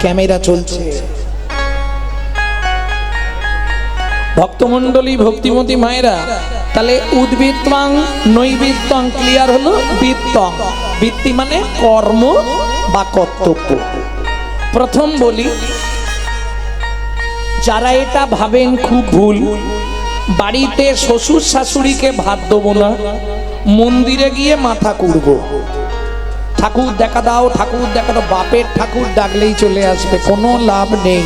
ক্যামেরা চলছে। ভক্তমণ্ডলী ভক্তিমতী মায়েরা, তাহলে উদ্বৃত্তাং নৈবৃত্তাং ক্লিয়ার হলো। বৃত্তং, বৃত্তি মানে কর্ম বা কর্তব্য। প্রথম বলি, যারা এটা ভাবেন খুব ভুল, বাড়িতে শ্বশুর শাশুড়িকে ভাত দেবো না, মন্দিরে গিয়ে মাথা কুড়বো, ঠাকুর দেখা দাও ঠাকুর দেখা দাও, বাপের ঠাকুর ডাকলেই চলে আসবে, কোনো লাভ নেই।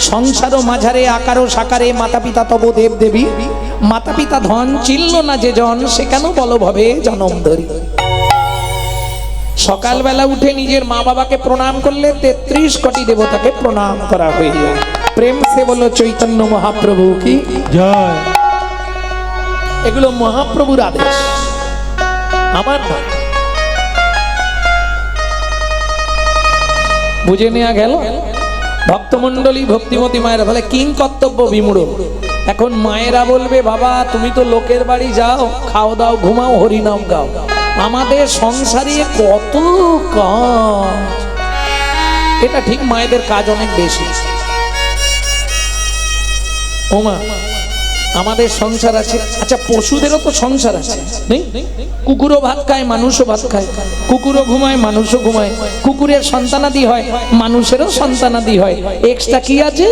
সংসার মাঝারে আকারো সাকারে মাতা পিতা তব দেব দেবী, মাতা পিতা ধন চিনল না যে জন, সে কেন বলো ভবে জনম ধরি। সকালবেলা উঠে নিজের মা বাবাকে প্রণাম করলে 33 কোটি দেবতাকে প্রণাম করা হয়ে যায়। প্রেম সে বলো চৈতন্য মহাপ্রভু কি জয়। এগুলো মহাপ্রভুর আদেশ, আমার না। বুঝে নেওয়া গেল। ভক্তমণ্ডলী, ভক্তিমতী মায়েরা, তাহলে কিং কর্তব্য বিমূঢ়। এখন মায়েরা বলবে, বাবা তুমি তো লোকের বাড়ি যাও, খাও দাও ঘুমাও হরিনাম গাও, আমাদের সংসারে কত কাজ। এটা ঠিক, মায়েদের কাজ অনেক বেশি। ওমা আমাদের সংসার আছে, আচ্ছা পশুদেরও তো সংসার আছে নেই? কুকুরও ভাত খায়, মানুষও ভাত খায়, কুকুরও ঘুমায়, মানুষও ঘুমায়, কুকুরের সন্তানাদি হয়, মানুষেরও সন্তানাদি হয়। এক্সট্রা কি আছে?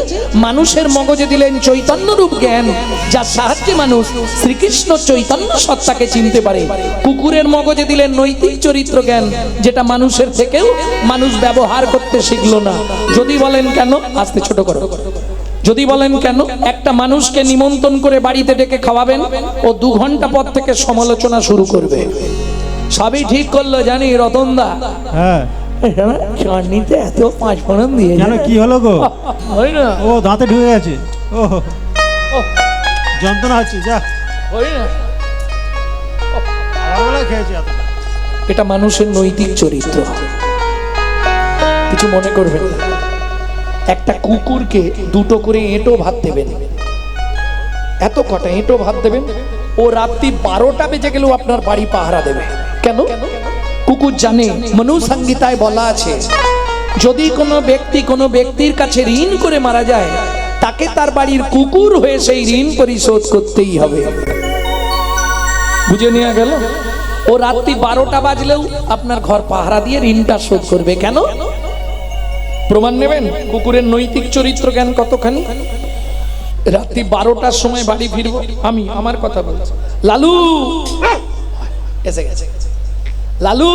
মানুষের মগজে দিলেন চৈতন্য রূপ জ্ঞান, যার সাহায্যে মানুষ শ্রীকৃষ্ণ চৈতন্য সত্তাকে চিনতে পারে। কুকুরের মগজে দিলেন নৈতিক চরিত্র জ্ঞান, যেটা মানুষের থেকেও মানুষ ব্যবহার করতে শিখলো না। যদি বলেন কেন, আস্তে ছোট করো, যদি বলেন কেন, একটা মানুষকে নিমন্ত্রণ করে বাড়িতে ডেকে খাওয়াবেন, ও 2 ঘন্টা পর থেকে সমালোচনা শুরু করবে। সবই ঠিক করলো জানি রতনদা, হ্যাঁ চাটনিতে এত 5 ফোড়ন দিয়ে কেন কি হলো গো? হয় না, ও দাঁতে ঢুকে গেছে, ও যন্ত্রণা হচ্ছে, যা হয় না। সকালবেলা খেয়েছি এতটা। এটা মানুষের নৈতিক চরিত্র, কিছু মনে করবেন না। একটা কুকুরকে 2টো করে এঁটো ভাত দেবেন, এত কটা এঁটো ভাত দেবেন, ও রাত্রি 12টা বেজে গেলেও আপনার বাড়ি পাহারা দেবে। কেন? কুকুর জানে, মনুসংহিতায় বলা আছে, যদি কোনো ব্যক্তি কোনো ব্যক্তির কাছে ঋণ করে মারা যায়, তাকে তার বাড়ির কুকুর হয়ে সেই ঋণ পরিশোধ করতেই হবে। বুঝে নেওয়া গেল? ও রাত্রি 12টা বাজলেও আপনার ঘর পাহারা দিয়ে ঋণটা শোধ করবে। কেন? প্রমাণ নেবেন কুকুরের নৈতিক চরিত্র জ্ঞান কতখানি। রাত্রি 12টার সময় বাড়ি ফিরবো, আমি আমার কথা বলছি, লালু এসে গেছে, লালু,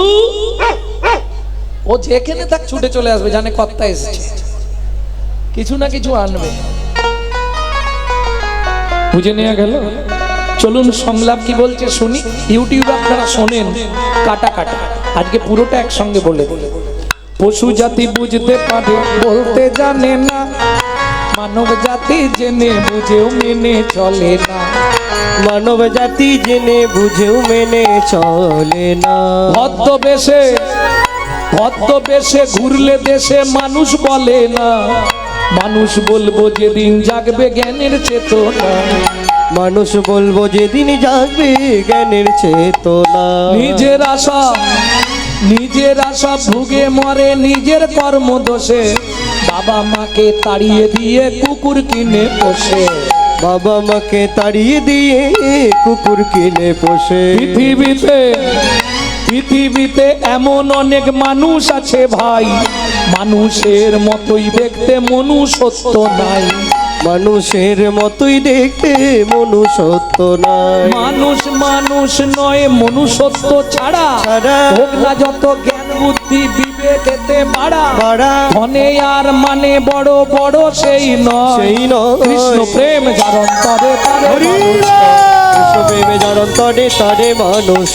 ও যেখানে থাক ছুটে চলে আসবে, জানে কর্তা এসেছে, কিছু না কিছু আনবে। বুঝে নেওয়া গেল? চলুন সংলাপ কি বলছে শুনি। ইউটিউবে আপনারা শোনেন কাটা কাটা, আজকে পুরোটা একসঙ্গে বলে দিল। পশু জাতি বুঝতে পারে, বলতে জানে না, মানব জাতি জেনে বুঝেও মেনে চলে না, মানব জাতি জেনে বুঝেও মেনে চলে না। ভদ্রবেশে ঘুরলে দেশে মানুষ বলে না, মানুষ বলবো যেদিন জাগবে জ্ঞানের চেতনা, মানুষ বলবো যেদিন জাগবে জ্ঞানের চেতনা। নিজের আশা ভুগে মরে নিজের কর্ম দোষে, বাবা মাকে তাড়িয়ে দিয়ে কুকুর কিনে পোষে, বাবা মাকে তাড়িয়ে দিয়ে কুকুর কিনে পোষে। পৃথিবীতে এমন অনেক মানুষ আছে ভাই, মানুষের মতোই দেখতে মনুষ্যত্ব নাই, মানুষের মতোই দেখতে মনুষ্যত্ব নাই। মানুষ নয় মনুষ্যত্ব ছাড়া, হোক না যত জ্ঞান বুদ্ধি বিবেকেতে বাড়া, ধনে আর মানে বড় বড় সেই নয়, কৃষ্ণ প্রেম যার অন্তরে প্রেমে যার অন্তরে তারে মানুষ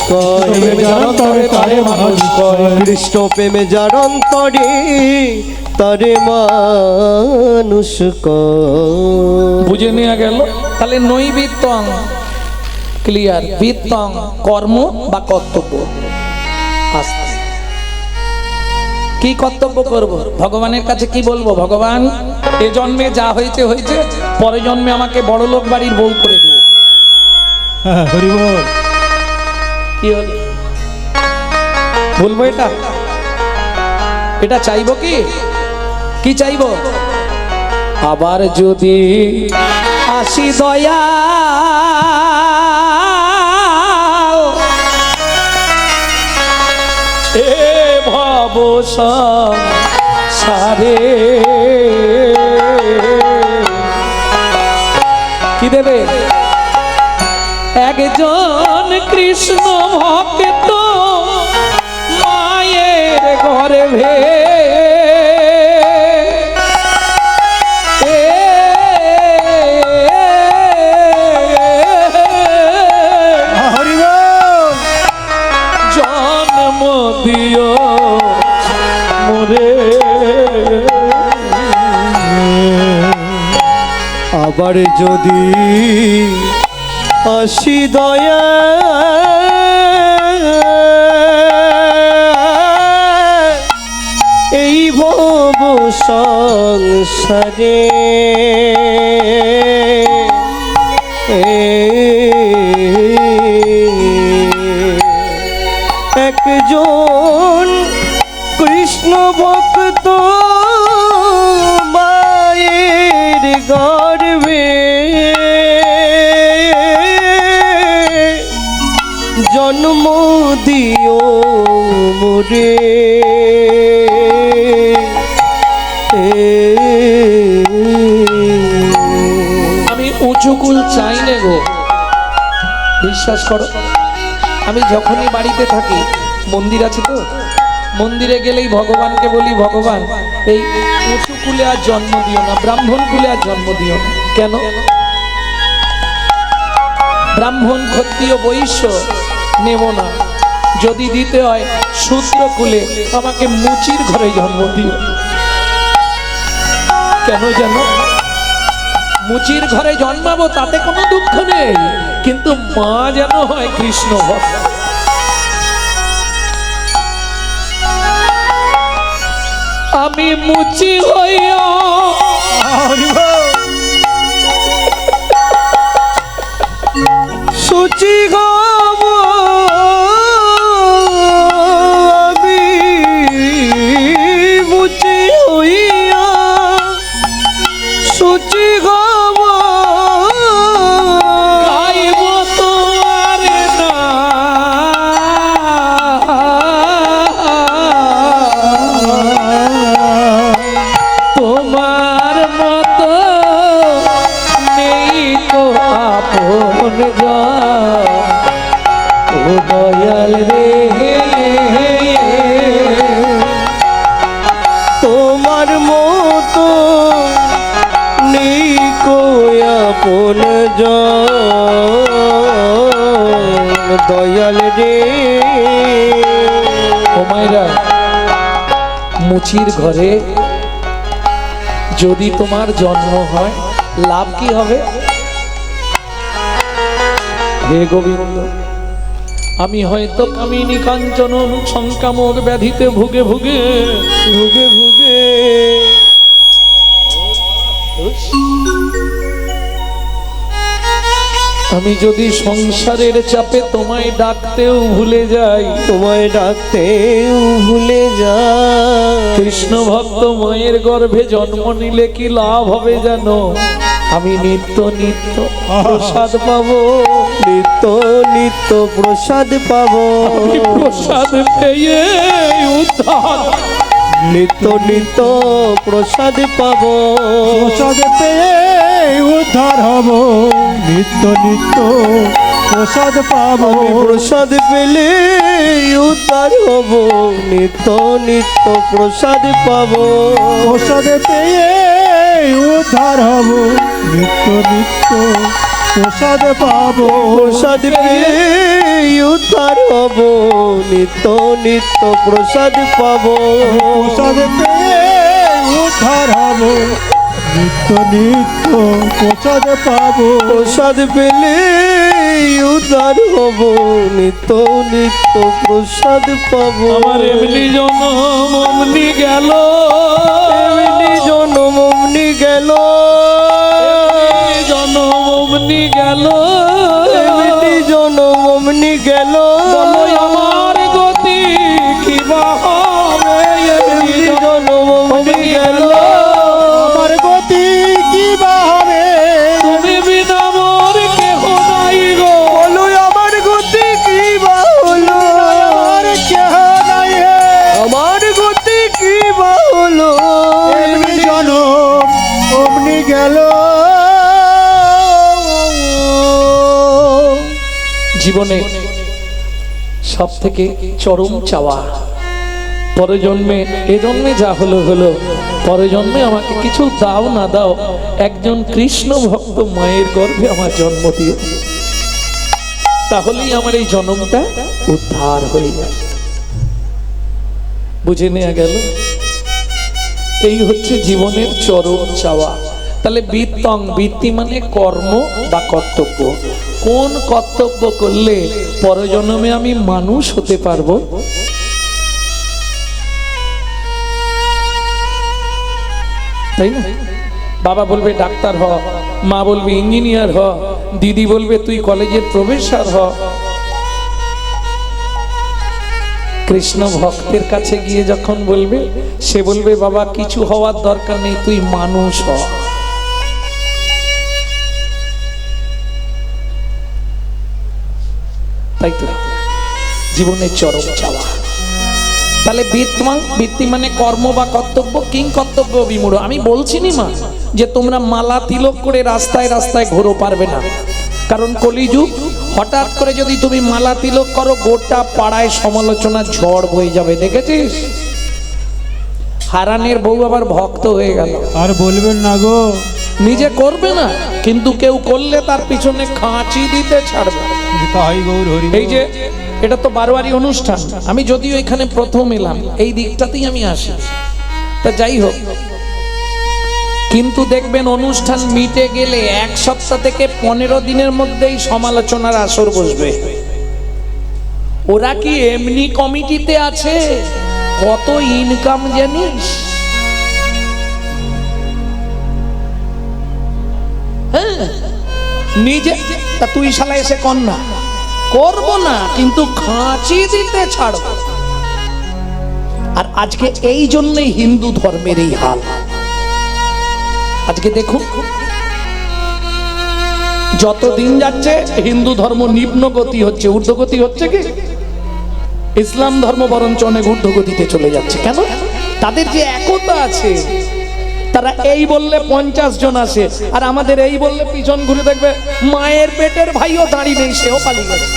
কয়, কৃষ্ণ প্রেমে যার অন্তরে তারে মানুষ কয়। বুঝে নেওয়া গেল? তাহলে নৈবিত্তং ক্লিয়ার, বিত্তং কর্ম বা কর্তব্য। আস্তে কি কর্তব্য করব? ভগবানের কাছে কি বলবো? ভগবান, এ জন্মে যা হয়েছে হয়েছে, পরে জন্মে আমাকে বড়লোক বাড়ির বউ করে দিও। হ্যাঁ, হরি বল। কি হলো? বলবো এটা? এটা চাইবো কি? কি চাইবো? আবার যদি আসি দয়া এ ভব সংসারে, কি দেবে? একজন কৃষ্ণ ভক্ত মায়ের ঘরে জন্ম দিও মোরে। আবার যদি আসি দয়া এই ভব সংসারে একজন কৃষ্ণ ভক্ত মায়ের গর্ভে জন্ম দিও মোরে আমি উঁচু কুল চাই না গো, বিশ্বাস করো। আমি যখনই বাড়িতে থাকি, মন্দির আছে তো, মন্দিরে গেলেই ভগবানকে বলি, ভগবান এই উঁচু কুলে আর জন্ম দিও না, ব্রাহ্মণ কুলে আর জন্ম দিও না। কেন? ব্রাহ্মণ ক্ষত্রিয় বৈশ্য নেব না, যদি দিতে হয় শূদ্র কুলে, আমাকে মুচির ঘরে জন্ম দিও। কেন জানো? মুচির ঘরে জন্মাবো তাতে কোনো দুঃখ নেই, কিন্তু মা যেন হয় কৃষ্ণ ভক্ত। আমি মুচি হইয়া সুচি গব আমি মুচি হইয়া সুচি গব গাইব তোমার তোমার মতো নেই তো আপন ও দয়াল রে, তোমার মতো নেই আপন দয়াল রে। ও মায়েরা, মুচির ঘরে যদি তোমার জন্ম হয়, লাভ কি হবে? হে গোবিন্দ, আমি হয়তো কামিনী কাঞ্চন সংক্রামক ব্যাধিতে ভুগে ভুগে ভুগে ভুগে আমি যদি সংসারের চাপে তোমায় ডাকতেও ভুলে যাই, তোমায় ডাকতেও ভুলে যা। কৃষ্ণ ভক্ত মায়ের গর্ভে জন্ম নিলে কি লাভ হবে জানো? আমি নিত্য নিত্য প্রসাদ পাবো, নিত্য নিত্য প্রসাদ পাবো, আমি প্রসাদ পেয়ে উদ্ধার, নিত্য নিত্য প্রসাদ পাবো, প্রসাদ পেয়ে উদ্ধার হব, নিত্য নিত্য প্রসাদ পাবো। প্রসাদ পেলে উদ্ধার হব, নিত্য নিত্য প্রসাদ পাবো, প্রসাদ পেয়ে উদ্ধার হব, নিত্য নিত্য প্রসাদ পাবো। প্রসাদ পেলে উদ্ধার হব, নিত্য নিত্য প্রসাদ পাবো, প্রসাদ পেয়ে উদ্ধার হব, নিত্য নিত্য প্রসাদ পাবো। প্রসাদ পেলে উদ্ধার হব, নিত্য নিত্য প্রসাদ পাবো। আমার এমনি জনম অমনি গেল, এমনি জনম অমনি গেল, এমনি জনম অমনি গেল, এমনি জনম অমনি গেল। বলো আমার গতি কি বা হবে? এমনি জনম অমনি গেল, আমার গতি কি বা হবে? তুমি বিনা মোর কেহ নাই গো, বলো আমার গতি কি বা হলো, আমার কেহ নাই হে। আমার গতি কি বা হলো। এমনি জনম অমনি গেল। জীবনে সব থেকে চরম চাওয়া, পরজন্মে, এ জন্মে যা হলো হলো, পরজন্মে আমাকে কিছু দাও না দাও, একজন কৃষ্ণ ভক্ত মায়ের গর্ভে আমার জন্ম দিয়ে, তাহলেই আমার এই জন্মটা উদ্ধার হয়ে যায়। বুঝে নেওয়া গেল? এই হচ্ছে জীবনের চরম চাওয়া। তাহলে বৃত্তং, বৃত্তি মানে কর্ম বা কর্তব্য। কোন কর্তব্য করলে পরজন্মে আমি মানুষ হতে পারবো? তাই না? বাবা বলবে ডাক্তার হ, মা বলবে ইঞ্জিনিয়ার হ, দিদি বলবে তুই কলেজের প্রফেসর হ। কৃষ্ণ ভক্তের কাছে গিয়ে যখন বলবে, সে বলবে বাবা কিছু হওয়ার দরকার নেই, তুই মানুষ হ। তাই তো জীবনের চরম চাওয়া। তাহলে বৃত্তি মানে কর্ম বা কর্তব্য, কিং কর্তব্য বিমূঢ়। আমি বলছি নি মা যে তোমরা মালা তিলক করে রাস্তায় রাস্তায় ঘোরো, পারবে না, কারণ কলিযুগ। হঠাৎ করে যদি তুমি মালা তিলক করো, গোটা পাড়ায় সমালোচনা ঝড় বয়ে যাবে। দেখেছিস হারানের বউ আবার ভক্ত হয়ে গেল, আর বলবেন না গো। নিজে করবে না, কিন্তু কেউ করলে তার পিছনে খাঁচি দিতে ছাড়বে। তাই গৌর হরি। এই যে এটা তো বারোয়ারি অনুষ্ঠান, আমি যদিও এখানে প্রথম এলাম, এই দিকটাতেই আমি আসি, তা যাই হোক, কিন্তু দেখবেন অনুষ্ঠান মিটে গেলে 1 সপ্তাহ থেকে 15 দিনের মধ্যেই সমালোচনার আসর বসবে। ওরা কি এমনি কমিটিতে আছে? কত ইনকাম জানিস? হ্যাঁ, নিজে তা তুই শালা এসে কর না, করবো না, কিন্তু খাঁচি দিতে ছাড়ব। আর আজকে এই জন্যই হিন্দু ধর্মের এই হাল। আজকে দেখুন যত দিন যাচ্ছে হিন্দু ধর্ম নিম্নগতি হচ্ছে, ঊর্ধ্বগতি হচ্ছে কি? ইসলাম ধর্ম বরঞ্চ অনেক ঊর্ধ্বগতিতে চলে যাচ্ছে। কেন? তাদের যে একতা আছে, তারা এই বললে 50 জন আসে, আর আমাদের এই বললে পিছন ঘুরে দেখবে মায়ের পেটের ভাইও দাঁড়িয়ে নেই, সেও পালিয়ে গেছে।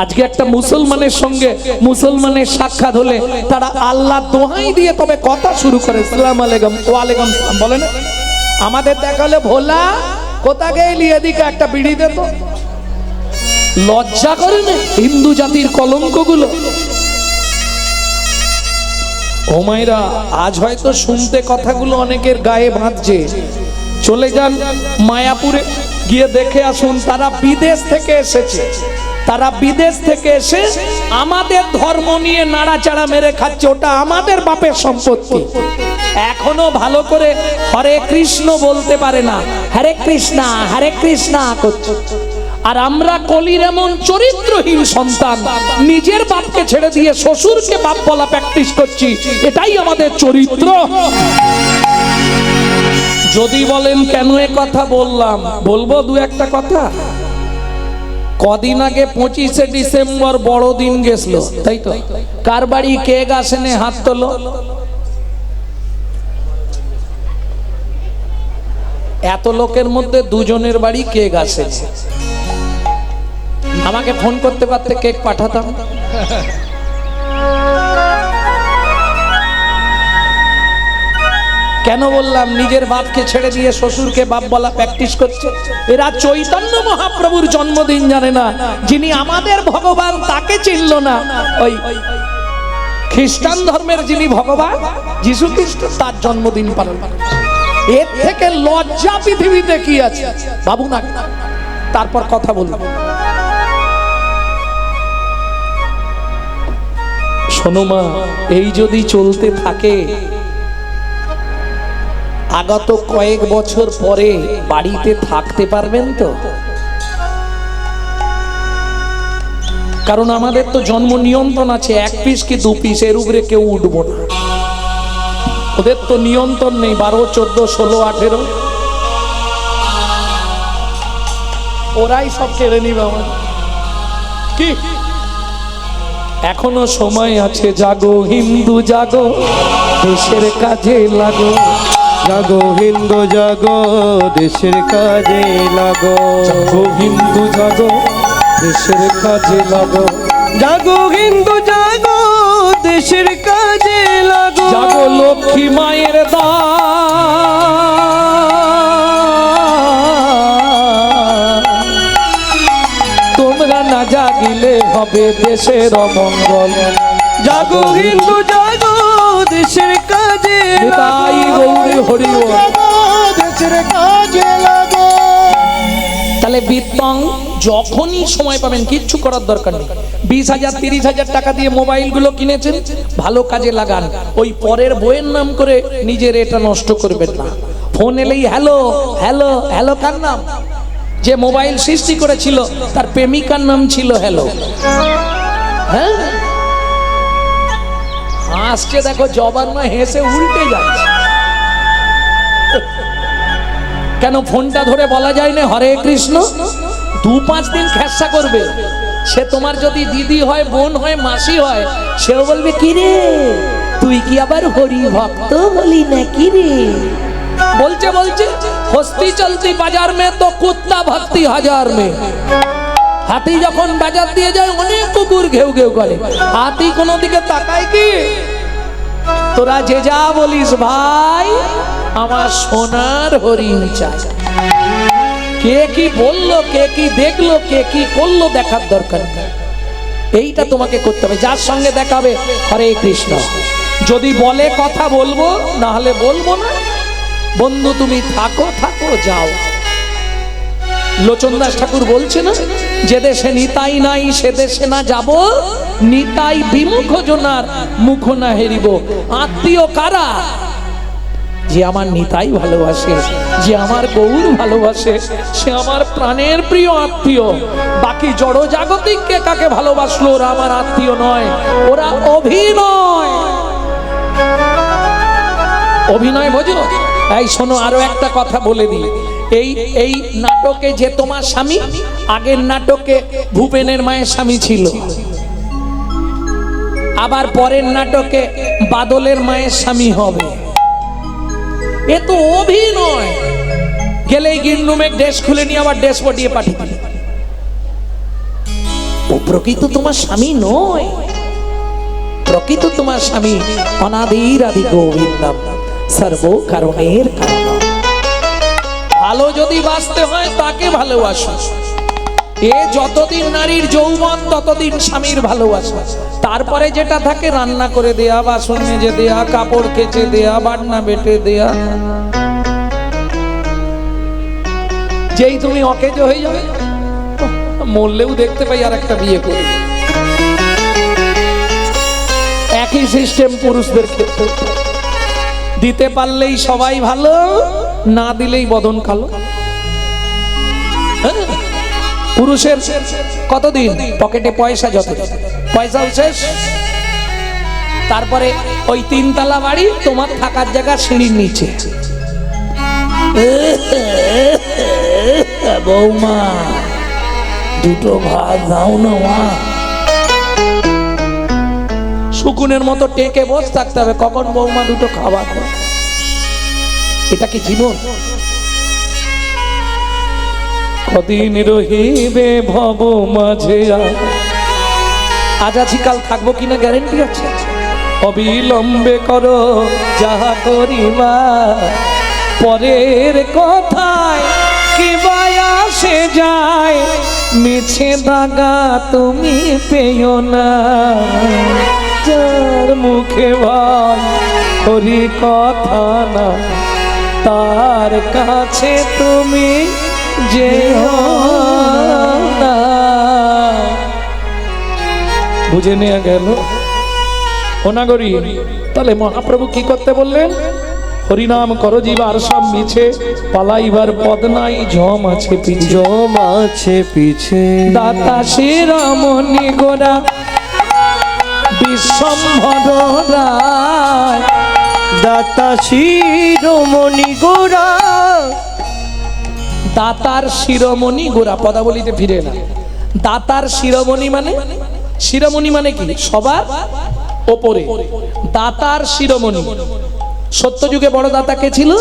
আজকে একটা মুসলমানের সঙ্গে মুসলমানের সাক্ষাৎ হলে তারা আল্লাহ দোহাই দিয়ে তবে কথা শুরু করে, আসসালামু আলাইকুম, ওয়ালাইকুম সালাম বলে না। আমাদের দেখালে ভোলা কোথা গেলি, এদিকে একটা বিড়ি দে তো। লজ্জা করে না হিন্দু জাতির কলঙ্কগুলো? ও মায়েরা, আজ হয়তো শুনতে কথাগুলো অনেকের গায়ে বাঁধছে। চলে যান মায়াপুরে, গিয়ে দেখে আসুন, তারা বিদেশ থেকে এসেছে, তারা বিদেশ থেকে এসে আমাদের ধর্ম নিয়ে নাড়াচাড়া মেরে খাচ্ছে। ওটা আমাদের বাপের সম্পত্তি। এখনো ভালো করে হরে কৃষ্ণ বলতে পারে না, হরে কৃষ্ণা করছে। আর আমরা কলির এমন চরিত্রহীন সন্তান, নিজের বাপকে ছেড়ে দিয়ে শ্বশুরকে বাপ বলা প্র্যাকটিস করছি। এটাই আমাদের চরিত্র। যদি বলেন কেন এ কথা বললাম, বলবো দু একটা কথা। কদিন আগে 25শে ডিসেম্বর বড়দিন গেছিল, তাই তো? কার বাড়ি কেক আসেনে হাত তোলো। এত লোকের মধ্যে 2 জনের বাড়ি কেক আসে। আমাকে ফোন করতে পারতে কেক পাঠাতাম। কেন বললাম? নিজের বাপকে ছেড়ে দিয়ে শ্বশুরকে বাপ বলা প্র্যাকটিস করছে। এরা চৈতন্য মহাপ্রভুর জন্মদিন জানে না, যিনি আমাদের ভগবান তাকে চিনল না। ওই খ্রিস্টান ধর্মের যিনি ভগবান যীশু খ্রিস্ট, তার জন্মদিন পালন করছে। এর থেকে লজ্জা পৃথিবীতে কি আছে? বাবু না, তারপর কথা বলবো। শোনো মা, এই যদি চলতে থাকে আগত কয়েক বছর পরে বাড়িতে থাকতে পারবেন তো? কারণ আমাদের তো জন্ম নিয়ন্ত্রণ আছে, 1 পিস কি 2 পিস, এর উপরে কেউ উঠবো না। ওদের তো নিয়ন্ত্রণ নেই, 12, 14, 16, 18 ওরাই সব কেড়ে নিবে আমার। কি এখনো সময় আছে, জাগো হিন্দু জাগো, দেশের কাজে লাগো। জাগো হিন্দু জাগো, দেশের কাজে লাগো। জাগো হিন্দু জাগো, দেশের কাজে লাগো। জাগো হিন্দু জাগো, দেশের কাজে লাগো। জাগো লক্ষ্মী মায়ের দান, তোমরা না জাগিলে হবে দেশের অমঙ্গল। জাগো হিন্দু জাগো, দেশের কাজে তাই গৌরী হরি দেশের কাজে লাগো। তাহলে বৃত্তং যখনই সময় পাবেন, কিচ্ছু করার দরকার নেই। 20,000 30,000 টাকা দিয়ে মোবাইলগুলো কিনেছেন, ভালো কাজে লাগান। ওই পরের বইয়ের নাম করে নিজের এটা নষ্ট করবেন না। ফোন এলেই হ্যালো হ্যালো হ্যালো, কার নাম? যে মোবাইল সৃষ্টি করেছিল তার প্রেমিকার নাম ছিল হ্যালো। হ্যাঁ, হাসছে দেখো, জবান না হেসে উল্টে যাচ্ছে। কেন ফোনটা ধরে বলা যায় না হরে কৃষ্ণ? 2-5 দিন খেসা করবে। সে তোমার যদি দিদি হয়, বোন হয়, মাসি হয়, সেও বলবে কি রে তুই কি আবার হরি ভক্ত বলি নাকি রে? বলছে বলছে হস্তি চলতি বাজার মে তো কুত্তা ভক্তি হাজার মে। হাতি যখন বাজার দিয়ে যায় অনেক কুকুর ঘেউ ঘেউ করে, হাতি কোনো দিকে তাকায় কি? তোরা যে যা বলিস ভাই, আমার সোনার হরিণ চাই। কে কি বললো, কে কি দেখলো, কে কি করলো দেখার দরকার নেই। এইটা তোমাকে করতে হবে। যার সঙ্গে দেখাবে হরে কৃষ্ণ, যদি বলে কথা বলবো, না হলে বলবো না। বন্ধু তুমি থাকো থাকো যাও। লোচন দাস ঠাকুর বলছে না, যে দেশে নিতাই নাই সে দেশে না যাব, নিতাই বিমুখ জনার মুখ না হেরিব। আত্মীয় কারা? যে আমার নিতাই ভালোবাসে, যে আমার গৌর ভালোবাসে, সে আমার প্রাণের প্রিয় আত্মীয়। বাকি জড় জাগতিককে কাকে ভালোবাসলো, ওরা আমার আত্মীয় নয়, ওরা অভিনয়। অভিনয় বোঝো? এই শোনো, আরো একটা কথা বলে দিই। এই নাটকে যে তোমার স্বামী, আগের নাটকে ভূপেনের মায়ের স্বামী ছিল, আবার পরের নাটকে বাদলের মায়ের স্বামী হবে। এ তো অভিনয়। গেলেই গিন্নুমে ড্রেস খুলে নিয়ে আবার ড্রেস পটিয়ে পাঠিয়ে দিল। ও প্রকৃত তোমার স্বামী নয়। প্রকৃত তোমার স্বামী অনাদির আদি গোবিন্দম, সর্ব কারণের কারণ। ভালো যদি বাঁচতে হয় তাকে ভালোবাসো। এ যতদিন নারীর যৌবন ততদিন স্বামীর ভালোবাসা। তারপরে যেটা থাকে রান্না করে দেয়া, বাসন মেজে দেয়া, কাপড় কেচে দেয়া, বাটনা বেটে দেয়া। যেই তুমি অকেজ হয়ে যাবে, মরলেও দেখতে পাই আর একটা বিয়ে করে। একই সিস্টেম পুরুষদের ক্ষেত্রে। দিতে পারলেই সবাই ভালো, না দিলেই বদন কালো। পুরুষের কতদিন পকেটে পয়সা, যত পয়সা শেষ, তারপরে ওই 3 তলা বাড়ি, তোমার থাকার জায়গা সিঁড়ির নিচে। বৌমা দুটো ভাত দাও না মা। শুকুনের মতো টেকে বসে থাকতে হবে, কখন বৌমা দুটো খাবার। এটা কি জীবন? কদিন রহিবে ভব মাঝে, আজ আছি কাল থাকবো কিনা গ্যারেন্টি আছে? অবিলম্বে করো যাহা করিবা, পরের কথায় কি আসে যায়, মিছে দাগা তুমি পেও না। যার মুখে ভাই হরি কথা না, তার কাছে তুমি যেও না। বুঝে নেওয়া গেল অনাগরী। তাহলে মহাপ্রভু কি করতে বললেন? হরিনাম করো জীবার সব মিছে, পালাইবার পদ নাই, ঝম আছে পিছে, জম আছে পিছে। দাতা শিরোমণি গোরা বিশ্বম্ভর রায়, দাতা শিরোমণি গোরা। দাতার শিরোমণি গোরা, পদাবলিতে ফিরে না। দাতার শিরোমণি মানে, শিরোমণি মানে কি? সবার ওপরে। দাতার শিরোমণি। সত্যযুগে বড় দাতা কে ছিল?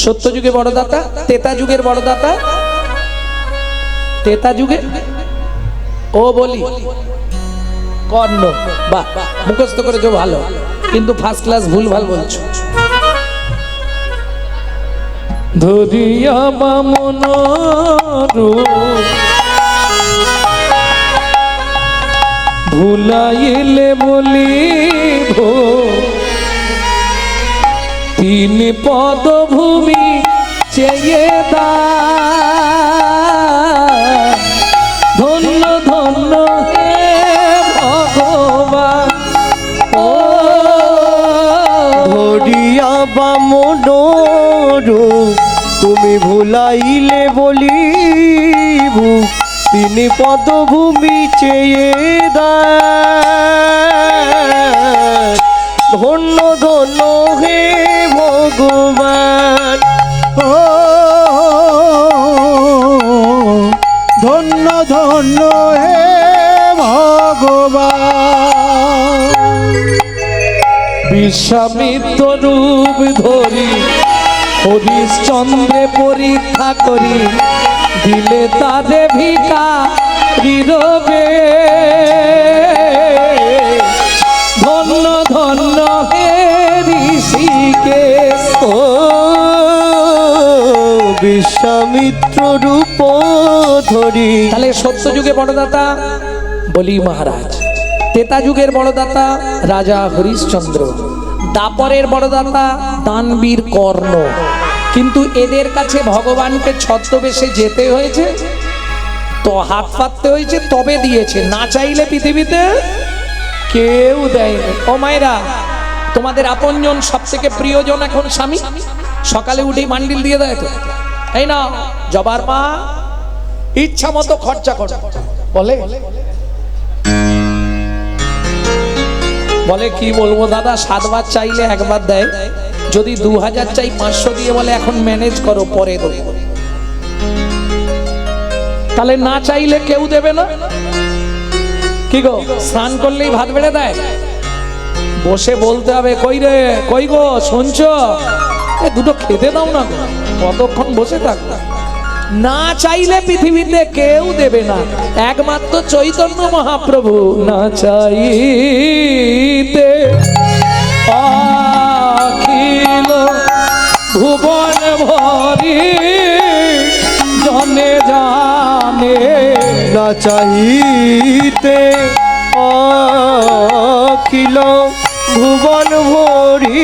সত্যযুগে বড় দাতা, ত্রেতা যুগের বড় দাতা, ত্রেতা যুগে ও বলি কর্ণ। বাহ, মুখস্থ করেছো ভালো, কিন্তু ফার্স্ট ক্লাস ভুল ভাল বলছো। ধরিয়া বামন ভুলাইলে বলিব, 3 পদভূমি চেয়ে দান। ধন্য ধন্য হে ভগবান ও ধরিয়া বামনোরূপ তুমি ভুলাইলে বলিবু তিনি পদভূমি চেয়ে দেন। ধন্য ধন্য হে ভগবান ও ধন্য ধন্য হে ভগবান। বিশ্বামিত্র রূপ ধরি হরিশ্চন্দ্রে পরীক্ষা করি দিলে তারে ভিখারি রবে। ধন্য ধন্য হে ঋষিকেশ ও বিশ্বামিত্র রূপ ধরি। তাহলে সত্য যুগে বড়দাতা বলি মহারাজ, ত্রেতা যুগের বড়দাতা রাজা হরিশ্চন্দ্র, দাপরের বড়দাতা দানবীর কর্ণ। কিন্তু এদের কাছে ভগবানকে ছদ্মবেশে যেতে হয়েছে, তো হাত পাততে হয়েছে, তবে দিয়েছে। না চাইলে পৃথিবীতে কেউ দেয়নি। ও মায়েরা, তোমাদের আপনজন সব থেকে প্রিয়জন এখন স্বামী, সকালে উঠেই মান্ডিল দিয়ে দেয় তো, এই না জবার মা ইচ্ছা মতো খরচা কর বলে। বলে কি বলবো দাদা, 7 বার চাইলে একবার দেয়, যদি 2000 চাই 500 দিয়ে বলে এখন ম্যানেজ করো পরে দেবো। তাহলে না চাইলে কেউ দেবে না। কি গো, স্নান করলেই ভাত বেড়ে দেয়? বসে বলতে হবে, কই রে কই গো শুনছো, দুটো খেতে দাও না, কতক্ষণ বসে থাকবে। না চাইলে পৃথিবীতে কেউ দেবে না, একমাত্র চৈতন্য মহাপ্রভু না চাইতে অখিল ভুবন ভরি জনে জানে। না চাহিতে অখিল ভুবন ভরি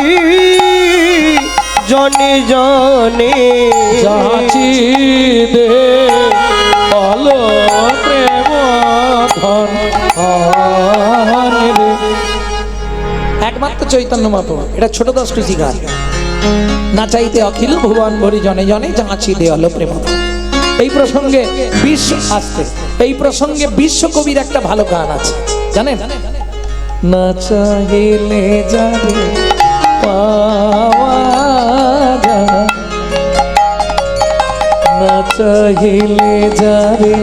জনে জনে যাচি দে বলো প্রেম ধন রে। একমাত্র চৈতন্য মহাপ্রভু, এটা ছোট দশটি গান। না চাইতে অখিল ভুবন ভরি জনে জনে যাচি দে হলো প্রেম ধন। এই প্রসঙ্গে এই প্রসঙ্গে বিশ্বকবির একটা ভালো গান আছে, জানেন? না চাইলে যাবে পাওয়া যায়, না চাইলে যাবে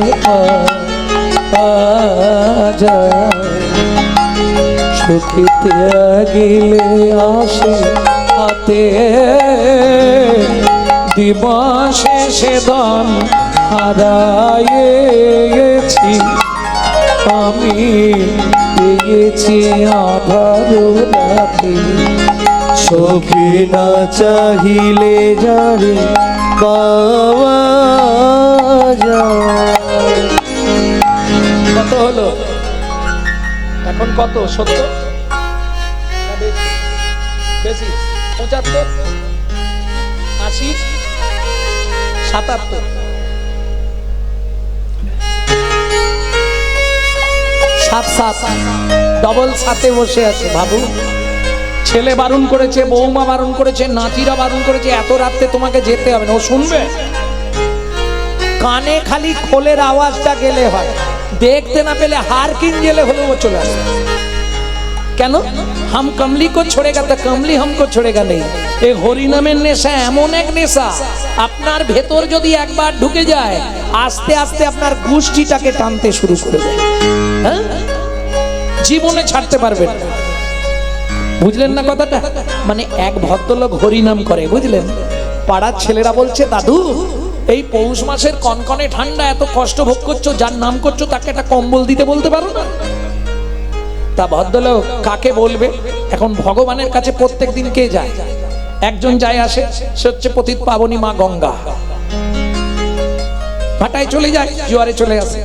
পাওয়া যায়, সুখিতে গেলে আসে হাতে দিবসে সে ধন হারাইছি আমি, পেয়েছি আধার রাতে। সখী না চাহিলে যারে পাওয়া যায়। কত হলো এখন? কত? 70? বেশি? 75? 80? 77? 7 ডবল 7-এ বসে আছে। ভাবু, ছেলে বারণ করেছে, বৌমা বারণ করেছে, নাতিরা বারণ করেছে, এত রাতে তোমাকে যেতে হবে না। ও শুনবে? কানে খালি খোলের আওয়াজটা গেলে হয়, দেখতে না পেলে হার কিন গেলে হলেও ও চলে আসে। কেন? হাম কমলি কো ছোড়েগা তো কমলি হামকো ছোড়েগা নেই। এই হরিনামের নেশা এমন এক নেশা, আপনার ভেতর যদি একবার ঢুকে যায় আস্তে আস্তে আপনার গোষ্ঠীটাকে টানতে শুরু করবে, হ্যাঁ, জীবনে ছাড়তে পারবেন না। বুঝলেন না কথাটা? মানে এক ভদ্রলোক হরিনাম করে, বুঝলেন? পাড়ার ছেলেরা বলছে, দাদু এই পৌষ মাসের কনকনে ঠান্ডা এত কষ্ট ভোগ করছো, যার নাম করছো তাকে একটা কম্বল দিতে বলতে পারো না? তা ভদ্রলোক কাকে বলবে? এখন ভগবানের কাছে প্রত্যেক দিন কে যায়? একজন যায় আসে, সে হচ্ছে পতিত পাবনী মা গঙ্গা। ভাটায় চলে যায়, জোয়ারে চলে আসে।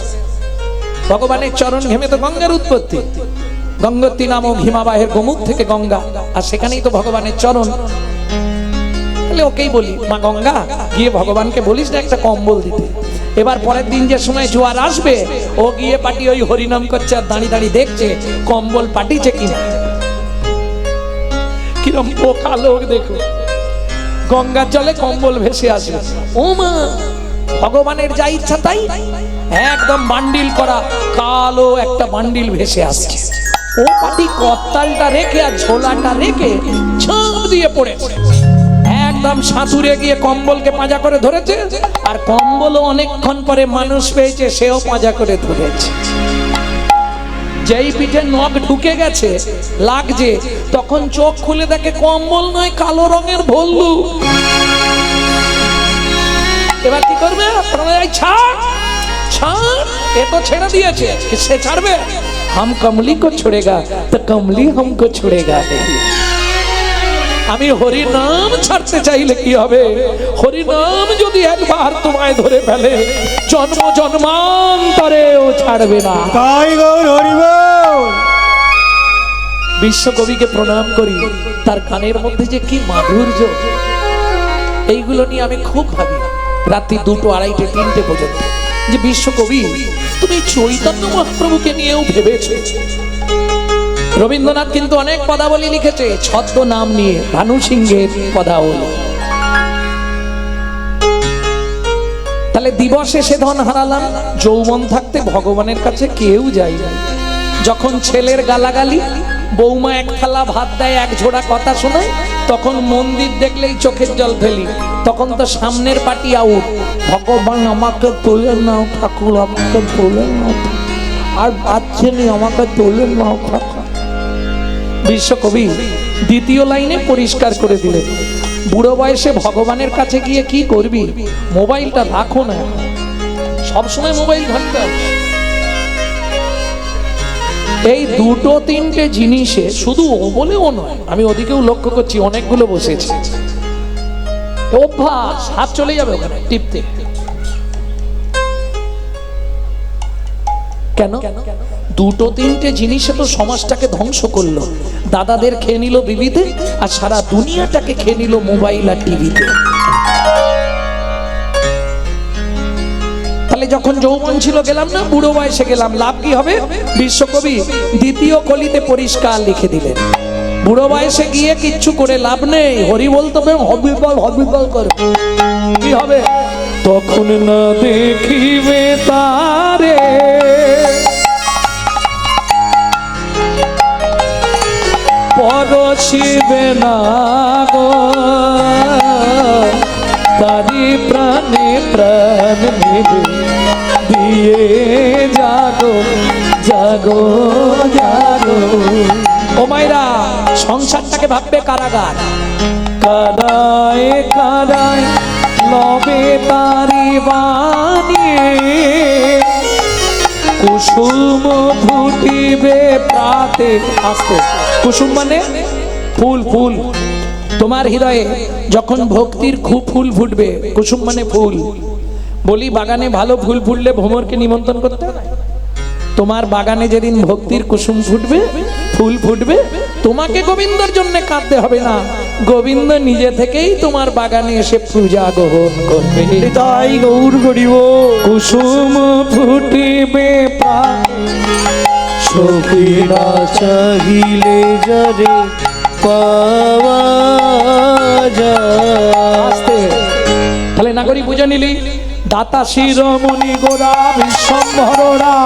ভগবানের চরণ ঘেমে তো গঙ্গার উৎপত্তি। গঙ্গোত্রী নামক হিমাবাহের গোমুখ থেকে গঙ্গা, আর সেখানেই তো ভগবানের চরণ। থাকলে ওকেই বলি, মা গঙ্গা গিয়ে ভগবানকে বলিস না একটা কম্বল দিতে। এবার পরের দিন যে সময় জোয়ার আসবে, ও গিয়ে পাটি ওই হরিনাম করছে আর দাঁড়িয়ে দাঁড়িয়ে দেখছে কম্বল পাঠিয়েছে কিনা। কিরম পোকা লোক দেখো, গঙ্গার জলে কম্বল ভেসে আসবে। ও মা, ভগবানের যা ইচ্ছা তাই, একদম বান্ডিল করা কালো একটা বান্ডিল ভেসে আসছে। ও পাটি কত্তালটা রেখে আর ঝোলাটা রেখে ঝাঁপ দিয়ে পড়েছে, একদম সাঁতুরে গিয়ে কম্বলকে পাঁজা করে ধরেছে। আর কম্বলও অনেকক্ষণ পরে মানুষ পেয়েছে, সেও পাঁজা করে ধরেছে। যেই পিঠে নখ ঢুকে গেছে লাগছে, তখন চোখ খুলে দেখে কম্বল নয়, কালো রঙের ভল্লুক। এবার কি করবে? ছাড় ছাড়, এ তো ছেড়ে দিয়েছে, সে ছাড়বে? हम कमली को छोड़ेगा तो कमली हमको छोड़ेगा नहीं। আমি হরি নাম ছাড়তে চাইলে কি হবে? হরি নাম যদি একবার তোমায় ধরে ফেলে, জন্ম জন্মান্তরেও ছাড়বে না। তাই গৌর হরি বল। বিশ্বকবিকে প্রণাম করি, তার গানের মধ্যে যে কি মাধুর্য, এইগুলো নিয়ে আমি খুব ভাবি রাত্রি 2টো, 2:30, 3টে পর্যন্ত, যে বিশ্বকবি তুমি চৈতন্য মহাপ্রভুকে নিয়েও ভেবেছো। রবীন্দ্রনাথ কিন্তু অনেক পদাবলী লিখেছে ছদ্ম নাম নিয়ে, ভানু সিংহের পদাবলী। তাহলে দিবসে সে ধন হারালাম, যৌবন থাকতে ভগবানের কাছে কেউ যায় না। যখন ছেলের গালাগালি, বৌমা এক থালা ভাত দেয়, এক ঝোড়া কথা শোনায়, তখন মন্দির দেখলেই চোখের জল ফেলি। তখন তো সামনের পার্টি আউট, ভগবান আমাকে তোলে নাও, ঠাকুর আমাকে তোলে নাও, আর বাচ্চেনি আমাকে তোলে নাও ঠাকুর। বিশ্বকবি দ্বিতীয় লাইনে পরিষ্কার করে দিলেন, বুড়ো বয়সে ভগবানের কাছে গিয়ে কি করবি? মোবাইলটা রাখো না, সবসময় মোবাইল ঘাঁটতে হবে। এই 2টো 3টে জিনিসে শুধু ও বলেও নয়, আমি ওদিকেও লক্ষ্য করছি, অনেকগুলো বসেছে অভ্যাস, হাত চলে যাবে ওখানে টিপতে। কেন? 2টো 3টে জিনিসে তো সমাজটাকে ধ্বংস করলো। দাদাদের খেয়ে নিল বিবিতে, আর সারা দুনিয়াটাকে খেয়ে নিল মোবাইল আর টিভিতে। তাহলে যখন যৌবন ছিল গেলাম না, বুড়ো বয়সে গেলাম, লাভ কি হবে? বিশ্বকবি দ্বিতীয় কলিতে পরিষ্কার লিখে দিলেন, বুড়ো বয়সে গিয়ে কিচ্ছু করে লাভ নেই, হরি বলতে হবে, হবিবল হবিবল করে। কি হবে? তখন না দেখিবে তারে, পরশিবে না গো, তারি প্রাণে প্রাণ নেবে, দিয়ে জাগো জাগো জাগো। ও মাইরা, সংসারটাকে ভাববে কারাগার, কারায় কারায় লবে তারি বানিয়ে, কুসুম ফুটিবে প্রাতে। আসতে, কুসুম মানে ফুল, ফুল। তোমার হৃদয়ে যখন ভক্তির খুব ফুল ফুটবে, কুসুম মানে ফুল। বলি বাগানে ভালো ফুল ফুটলে ভ্রমরকে নিমন্ত্রণ করতে হয়। তোমার বাগানে যেদিন ভক্তির কুসুম ফুটবে, ফুল ফুটবে, তোমাকে গোবিন্দর জন্য কাঁদতে হবে না, গোবিন্দ নিজে থেকেই তোমার বাগানে এসে পূজা গ্রহণ করবে। তাই গৌর হরি বল। কুসুম ফুটিবে সখী না চাহিলে যারে পাওয়া যায়। তাহলে নাগরিক বুঝে নিলি, দাতা শিরোমণি গোরা বিশ্বম্ভরা,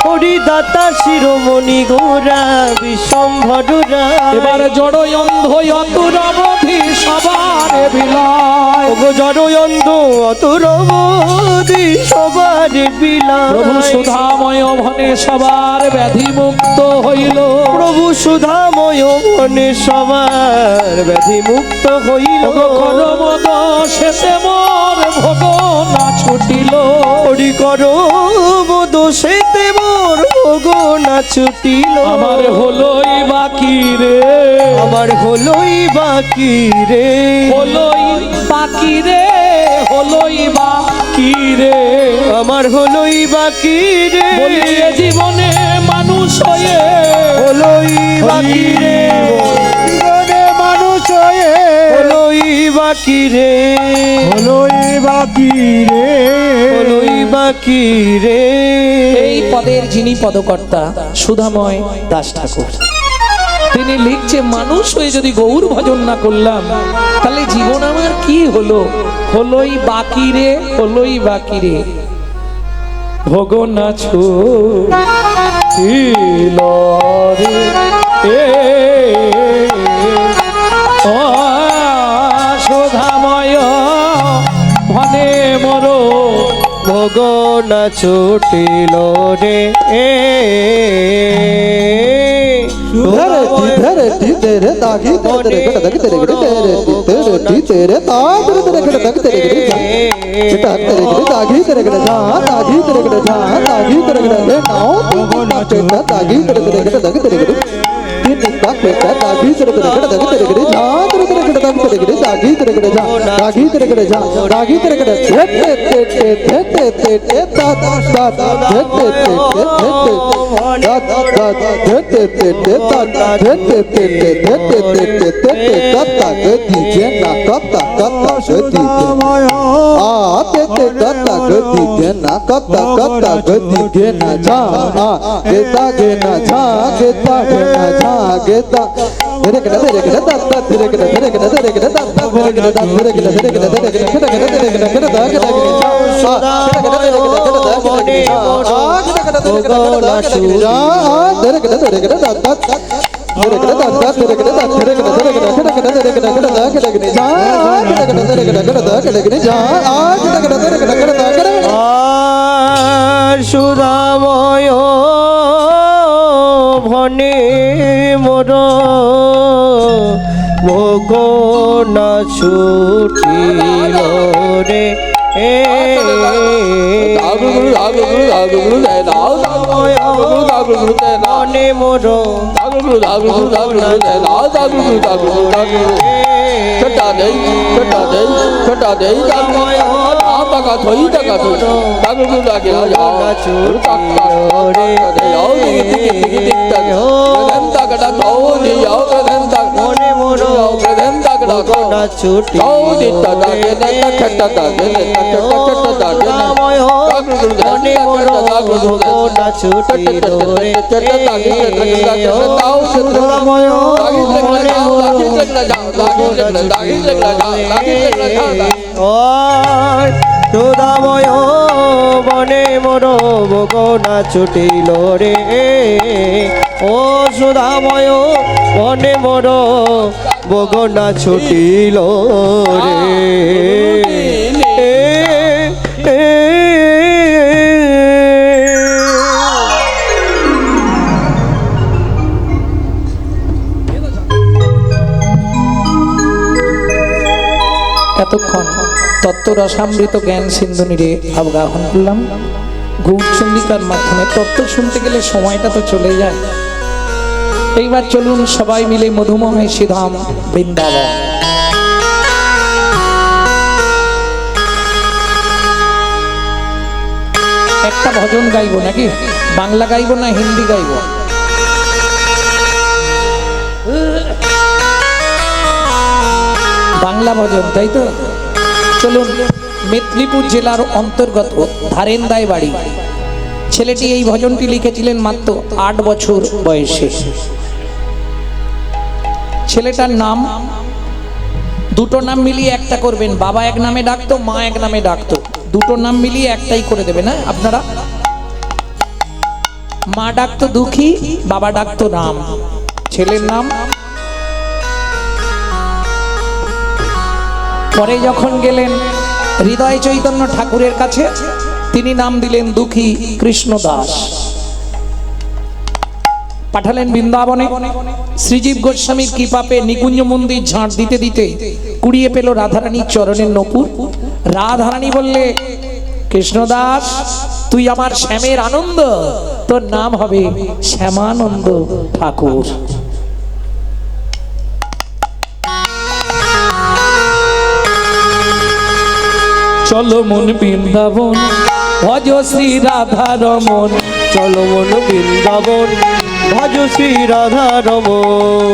হরি দাতা শিরোমণি গোরা বিশ্বম্ভরা। এবার জড় অন্ধ অতুর অবধি সবার বিলায়, ওগো জড় অন্ধ অতুর অবধি সবার বিলায়। প্রভু সুধাময় ভনে সবার ব্যাধি মুক্ত হইল, প্রভু সুধাময় ভনে সবার ব্যাধি মুক্ত হইল। করমদ সেতে মোর ভোগ না ছুটিল, হরি করো দোষেতে মোর ভোগ না ছুটিল। আমার হলোই বাকি রে, আমার হলোই বাকি রে, হলোই বাকি রে, হলোই বাকি রে, আমার হলোই বাকি রে। বলিয়ে জীবনে মানুষ হয়ে, হলোই বাকি রে, জীবনে মানুষ হয়ে, হলোই বাকি রে, হলোই বাকি রে, হলোই বাকি রে। এই পদের যিনি পদকর্তা সুধাময় দাস ঠাকুর, তিনি লিখছে মানুষ হয়ে যদি গৌর ভজন না করলাম তাহলে জীবন আমার কি হলো? হলোই বাকি রে, হলোই বাকি রে, ভোগ না ছুটিল রে, ও সুধাময় ভনে মোর ভোগ না ছুটিল রে। तेरे टी तेरे तागी तेरे गड़ दग तेरे गड़ तेरे टी तेरे ताग तेरे गड़ दग तेरे गड़ चिटा तेरे गड़ तागी तेरे गड़ जा तागी तेरे गड़ जा तागी तेरे गड़ ले नाओ ना पेटा तागी तेरे गड़ दग तेरे गड़ तीन का पेटा तागी तेरे गड़ दग तेरे गड़ जा तेरे गड़ दग तेरे गड़ तागी तेरे गड़ जा तागी तेरे गड़ जा तागी तेरे गड़ ते ते ते ते ते ते ते ता ता ता ते ते ते ते ता ता ता ते ते ते ते ता ता ते ते ते ते ते ते ते ते ते ता ता गति के ना ता ता ता गति आ ते ते ता ता गति के ना ता ता गति के ना जा आ गेता के ना जा गेता के ना जा गेता तेरे के तेरे के ता ता तेरे के तेरे के तेरे के ता ता तेरे के ता तेरे के तेरे के तेरे के तेरे के तेरे के तेरे के तेरे के সুধাময় ভনে মোর ভোগ না ছুটিল রে। মনে মোর ছুটি সুধাময় বনে মোর ভোগ না ছুটিল রে। ও সুধাময় বনে মোর ভোগ না ছুটিল রে। এতক্ষণ তত্ত্ব রসামৃত জ্ঞান সিন্ধুনিরে আবগাহন করলাম গৌরচন্দ্রিকার মাধ্যমে। তত্ত্ব শুনতে গেলে সময়টা তো চলে যায়। এইবার চলুন সবাই মিলে মধুময় শ্রীধাম বৃন্দাবন। একটা ভজন গাইবো নাকি? বাংলা গাইবো না হিন্দি গাইবো? বাংলা ভজন, তাই তো? চলুন। মেদিনীপুর জেলার অন্তর্গত ধারেন্দায় বাড়ি। ছেলেটি এই ভজনটি লিখেছিলেন মাত্র 8 বছর বয়সে। ছেলেটার নাম, দুটো নাম মিলিয়ে একটা করবেন। বাবা এক নামে ডাকতো, মা এক নামে ডাকতো। দুটো নাম মিলিয়ে একটাই করে দেবেন। না আপনারা, মা ডাকতো দুঃখী, বাবা ডাকতো রাম। ছেলের নাম পরে যখন গেলেন হৃদয় চৈতন্য ঠাকুরের কাছে, তিনি নাম দিলেন দুঃখী কৃষ্ণ দাস। পাঠালেন বৃন্দাবনে। শ্রীজীব গোস্বামীর কৃপা পেয়ে নিকুঞ্জ মন্দির ঝাঁট দিতে দিতে কুড়িয়ে পেল রাধারানীর চরণের নপুর। রাধারানী বললে, কৃষ্ণদাস তুই আমার শ্যামের আনন্দ, তোর নাম হবে শ্যামানন্দ ঠাকুর। চলো মন বৃন্দাবন ভজ শ্রী রাধা রমন। চলো মন বৃন্দাবন ভজ শ্রী রাধা রমন।